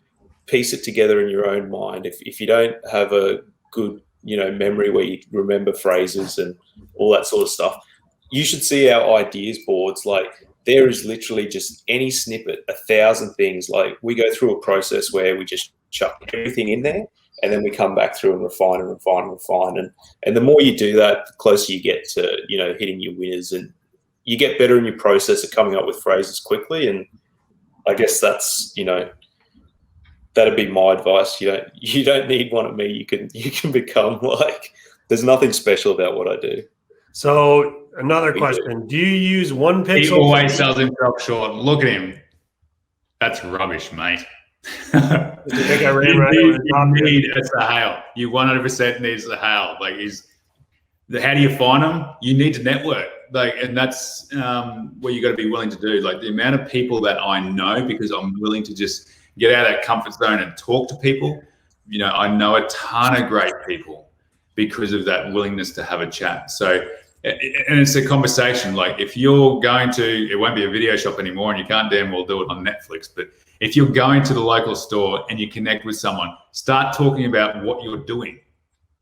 piece it together in your own mind. If you don't have a good, memory where you remember phrases and all that sort of stuff, you should see our ideas boards. Like, there is literally just any snippet, 1,000 things. Like, we go through a process where we just chuck everything in there, and then we come back through and refine and refine and refine. And the more you do that, the closer you get to, hitting your winners, and you get better in your process of coming up with phrases quickly. And I guess that's, that'd be my advice. You don't need one of me. You can become like, there's nothing special about what I do. So another question, do you use one pixel? He always sells himself short. Look at him. That's rubbish, mate. You think I ran right over the top? You need a Suhail. You 100% need Suhail. Like, how do you find them? You need to network. Like, and that's what you got to be willing to do. Like, the amount of people that I know, because I'm willing to just get out of that comfort zone and talk to people. I know a ton of great people because of that willingness to have a chat. So, and it's a conversation. Like, if you're going to, it won't be a video shop anymore, and you can't damn well do it on Netflix, but if you're going to the local store and you connect with someone, start talking about what you're doing.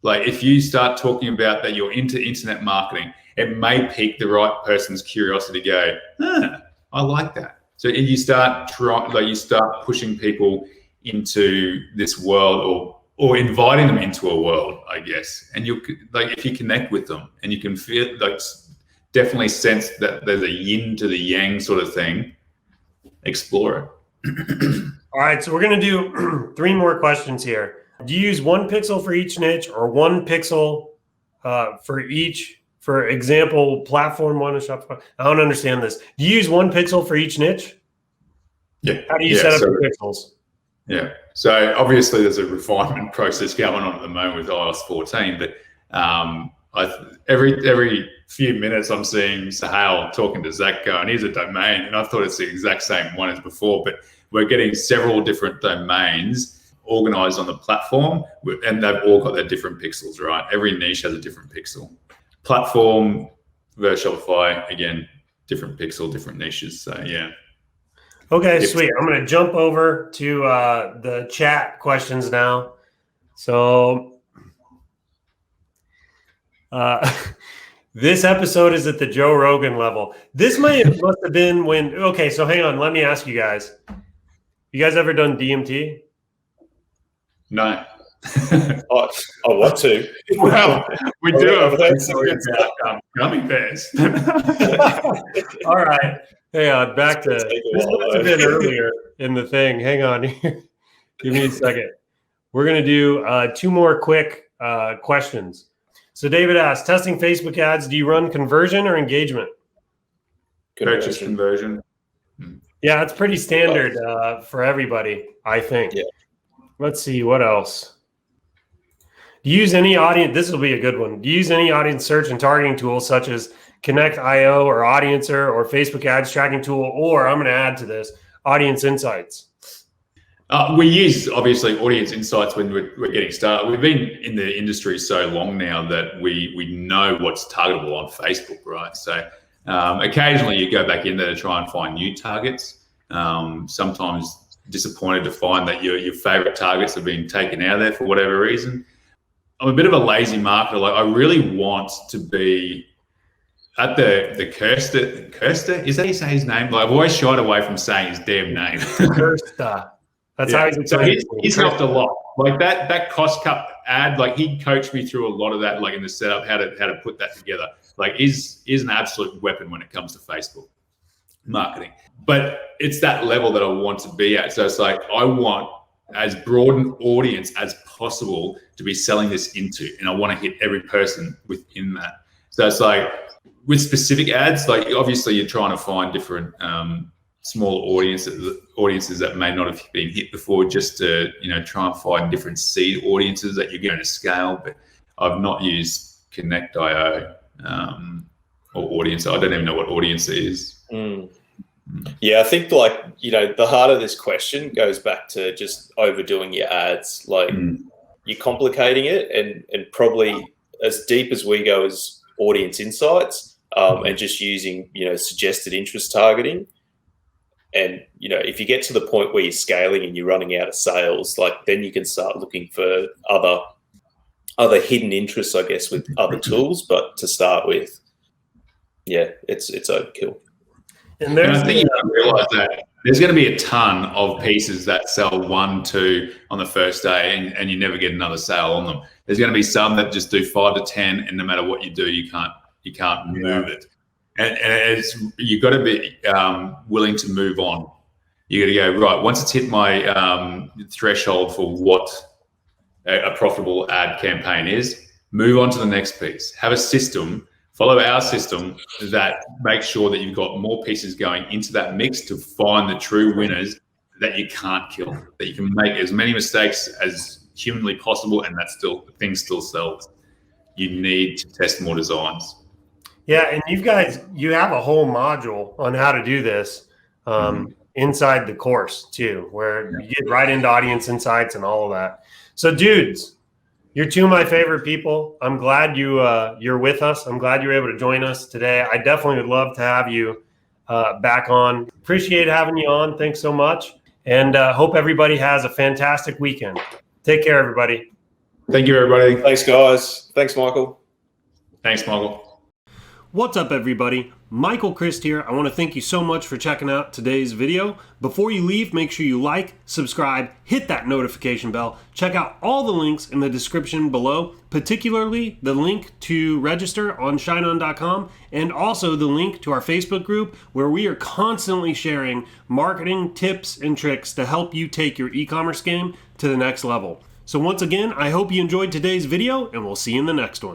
Like, if you start talking about that you're into internet marketing, it may pique the right person's curiosity to go, I like that. So you start pushing people into this world, or inviting them into a world, I guess. And if you connect with them and you can feel, definitely sense that there's a yin to the yang sort of thing, explore it. All right, so we're going to do 3 more questions here. Do you use one pixel for each niche, or one pixel for each, for example, platform one is Shopify? I don't understand this. Do you use one pixel for each niche? Yeah. How do you set up the pixels? Yeah. So obviously there's a refinement process going on at the moment with iOS 14, but every few minutes I'm seeing Suhail talking to Zach going, here's a domain, and I thought it's the exact same one as before, but we're getting several different domains organized on the platform, and they've all got their different pixels, right? Every niche has a different pixel. Platform versus Shopify, again, different pixel, different niches. So yeah. Okay, sweet. I'm going to jump over to the chat questions now. So this episode is at the Joe Rogan level. This must have been when, okay, so hang on. Let me ask you guys. You guys ever done DMT? No. I want to. Well, we do have gummy bears. All right. Hang on. Back to, this must have been earlier in the thing. Hang on here. Give me a second. We're going to do 2 more quick questions. So David asks, testing Facebook ads, do you run conversion or engagement? Purchase conversion. Yeah, it's pretty standard for everybody, I think. Yeah. Let's see, what else? Do you use any audience? This will be a good one. Do you use any audience search and targeting tools such as Connect.io or Audiencer or Facebook ads tracking tool, or I'm going to add to this, Audience Insights? We use, obviously, Audience Insights when we're getting started. We've been in the industry so long now that we know what's targetable on Facebook, right? So occasionally you go back in there to try and find new targets. Sometimes disappointed to find that your favorite targets have been taken out of there for whatever reason. I'm a bit of a lazy marketer. Like, I really want to be at the Kirsta. Is that how you say his name? Like, I've always shied away from saying his damn name. Kirsta. That's how he's excited. So he's helped a lot. Like that cost cut ad, like he coached me through a lot of that, like in the setup, how to put that together. Like is an absolute weapon when it comes to Facebook marketing. But it's that level that I want to be at. So it's like, I want as broad an audience as possible to be selling this into, and I want to hit every person within that. So it's like with specific ads, like obviously you're trying to find different small audiences that may not have been hit before, just to try and find different seed audiences that you're going to scale. But I've not used Connect.io or Audience. I don't even know what Audience is. Yeah, I think the heart of this question goes back to just overdoing your ads. Like you're complicating it, and probably as deep as we go as Audience Insights, and just using suggested interest targeting. And, you know, if you get to the point where you're scaling and you're running out of sales, like then you can start looking for other hidden interests, I guess, with other tools. But to start with, yeah, it's overkill. And I think you don't realize that there's going to be a ton of pieces that sell 1, 2 on the first day, and you never get another sale on them. There's going to be some that just do 5 to 10, and no matter what you do, you can't move it. And you've got to be willing to move on. You got to go, right, once it's hit my threshold for what a profitable ad campaign is, move on to the next piece. Have a system, follow our system that makes sure that you've got more pieces going into that mix to find the true winners that you can't kill, that you can make as many mistakes as humanly possible, and that the thing still sells. You need to test more designs. Yeah, and you have a whole module on how to do this inside the course too, where you get right into audience insights and all of that. So dudes, you're two of my favorite people. I'm glad you're with us. I'm glad you were able to join us today. I definitely would love to have you back on. Appreciate having you on. Thanks so much. And hope everybody has a fantastic weekend. Take care, everybody. Thank you, everybody. Thanks, guys. Thanks, Michael. Thanks, Michael. What's up, everybody? Michael Christ here. I want to thank you so much for checking out today's video. Before you leave, make sure you like, subscribe, hit that notification bell. Check out all the links in the description below, particularly the link to register on ShineOn.com and also the link to our Facebook group where we are constantly sharing marketing tips and tricks to help you take your e-commerce game to the next level. So once again, I hope you enjoyed today's video and we'll see you in the next one.